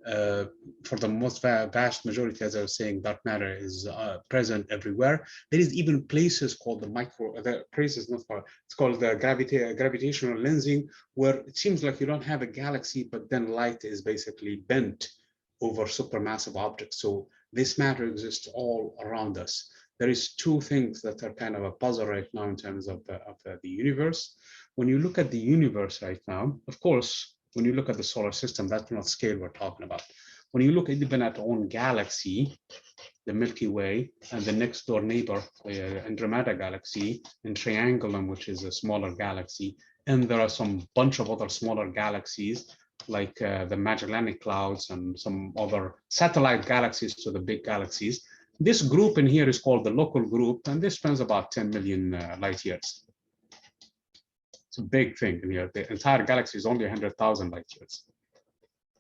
For the most vast majority, as I was saying, dark matter is present everywhere. There is even places called it's called the gravitational lensing, where it seems like you don't have a galaxy, but then light is basically bent over supermassive objects. So this matter exists all around us. There is two things that are kind of a puzzle right now in terms of the universe. When you look at the universe right now, of course, when you look at the solar system, that's not scale we're talking about. When you look even at our own galaxy, the Milky Way, and the next door neighbor, the Andromeda galaxy, and Triangulum, which is a smaller galaxy, and there are some bunch of other smaller galaxies like the Magellanic Clouds and some other satellite galaxies to the big galaxies. This group in here is called the local group, and this spans about 10 million light years. It's a big thing in here. The entire galaxy is only 100,000 light years.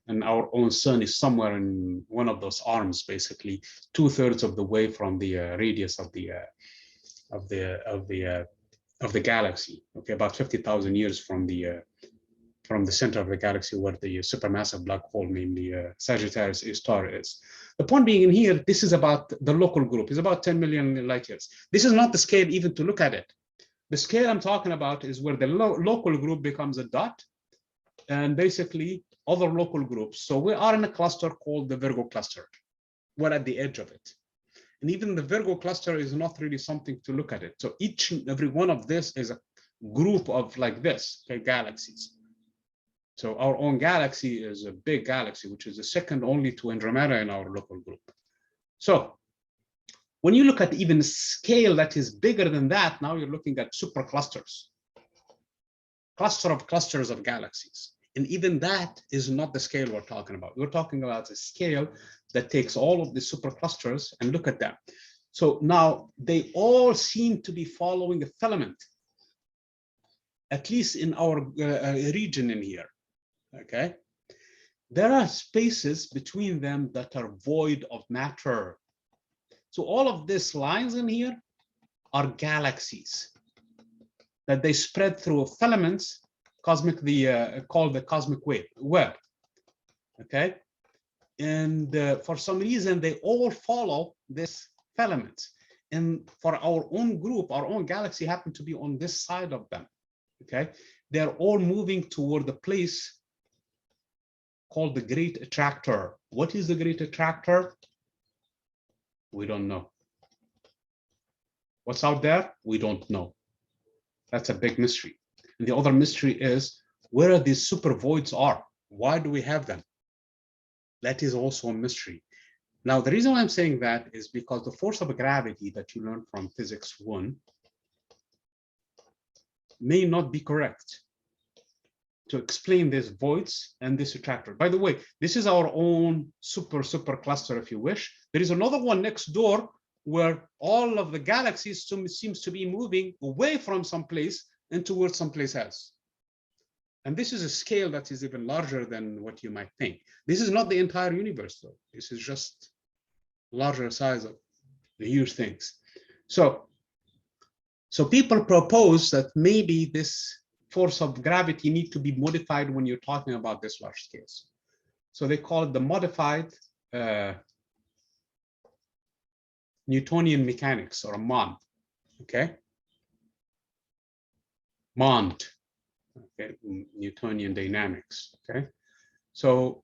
And our own sun is somewhere in one of those arms, basically 2/3 of the way from the radius of the galaxy. Okay, about 50,000 years from the center of the galaxy, where the supermassive black hole, namely Sagittarius A star, is. The point being in here, this is about the local group. It's about 10 million light years. This is not the scale even to look at it. The scale I'm talking about is where the local group becomes a dot, and basically other local groups. So we are in a cluster called the Virgo cluster. We're at the edge of it. And even the Virgo cluster is not really something to look at it. So each and every one of this is a group of like this, okay, galaxies. So our own galaxy is a big galaxy, which is the second only to Andromeda in our local group. So when you look at even a scale that is bigger than that, now you're looking at superclusters, cluster of clusters of galaxies. And even that is not the scale we're talking about. We're talking about a scale that takes all of the superclusters and look at them. So now they all seem to be following a filament, at least in our region in here, okay? There are spaces between them that are void of matter. So all of these lines in here are galaxies that they spread through filaments, called the cosmic web, okay? And for some reason, they all follow this filament. And for our own group, our own galaxy happened to be on this side of them. Okay, they're all moving toward the place called the Great Attractor. What is the Great Attractor? We don't know. What's out there? We don't know. That's a big mystery. And the other mystery is where are these super voids are? Why do we have them? That is also a mystery. Now, the reason why I'm saying that is because the force of gravity that you learned from Physics 1 may not be correct to explain these voids and this attractor. By the way, this is our own super cluster, if you wish. There is another one next door where all of the galaxies seems to be moving away from some place and towards someplace else. And this is a scale that is even larger than what you might think. This is not the entire universe, though. This is just larger size of the huge things. So people propose that maybe this force of gravity need to be modified when you're talking about this large scales. So they call it the modified Newtonian mechanics, or a MOND. Okay, MOND. Okay, Newtonian dynamics. Okay, so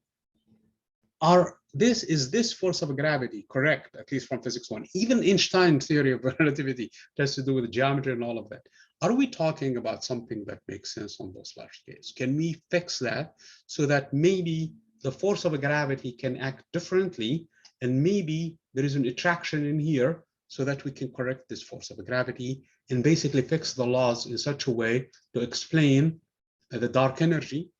is this force of gravity correct, at least from Physics 1? Even Einstein's theory of relativity, it has to do with geometry and all of that. Are we talking about something that makes sense on those large scales? Can we fix that so that maybe the force of gravity can act differently, and maybe there is an attraction in here so that we can correct this force of gravity and basically fix the laws in such a way to explain the dark energy,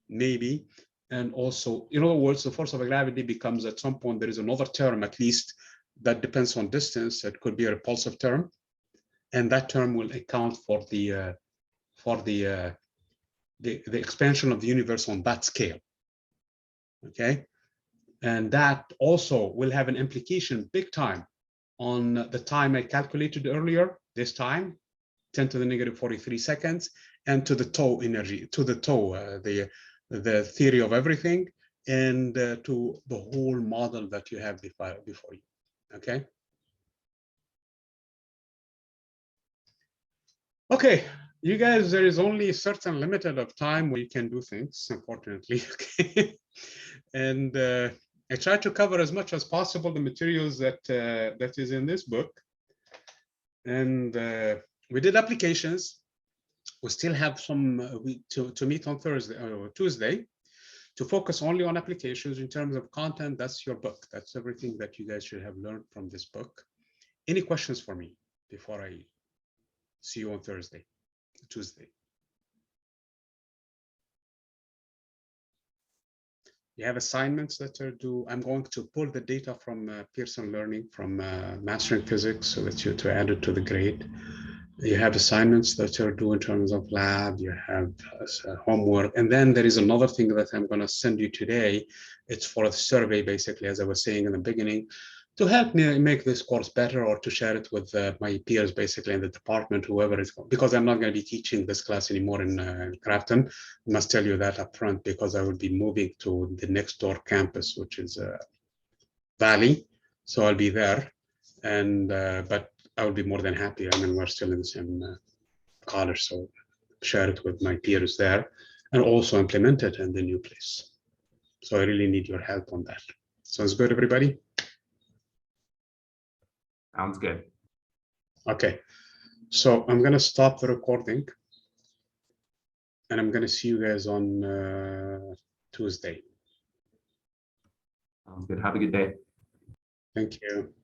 maybe. And also, in other words, the force of gravity becomes, at some point, there is another term, at least, that depends on distance. It could be a repulsive term, and that term will account for the expansion of the universe on that scale. Okay, and that also will have an implication big time on the time I calculated earlier. This time, 10 to the negative 43 seconds, and to the tau energy, to the tau, the theory of everything, and to the whole model that you have before you. Okay. Okay, you guys, there is only a certain limited of time where you can do things, unfortunately. Okay, and I try to cover as much as possible the materials that that is in this book, and we did applications. We still have some to meet on Thursday or Tuesday to focus only on applications. In terms of content, that's your book. That's everything that you guys should have learned from this book. Any questions for me before I see you on Tuesday? You have assignments that are due. I'm going to pull the data from Pearson Learning, from Mastering Physics, so that you to add it to the grade. You have assignments that are due in terms of lab, you have homework, and then there is another thing that I'm going to send you today. It's for a survey, basically, as I was saying in the beginning, to help me make this course better, or to share it with my peers, basically, in the department, whoever is, because I'm not going to be teaching this class anymore in Grafton. I must tell you that up front, because I will be moving to the next door campus, which is Valley. So I'll be there, and but I would be more than happy. I mean, we're still in the same college, so share it with my peers there, and also implement it in the new place. So I really need your help on that. Sounds good, everybody? Sounds good. Okay, so I'm going to stop the recording, and I'm going to see you guys on Tuesday. Sounds good. Have a good day. Thank you.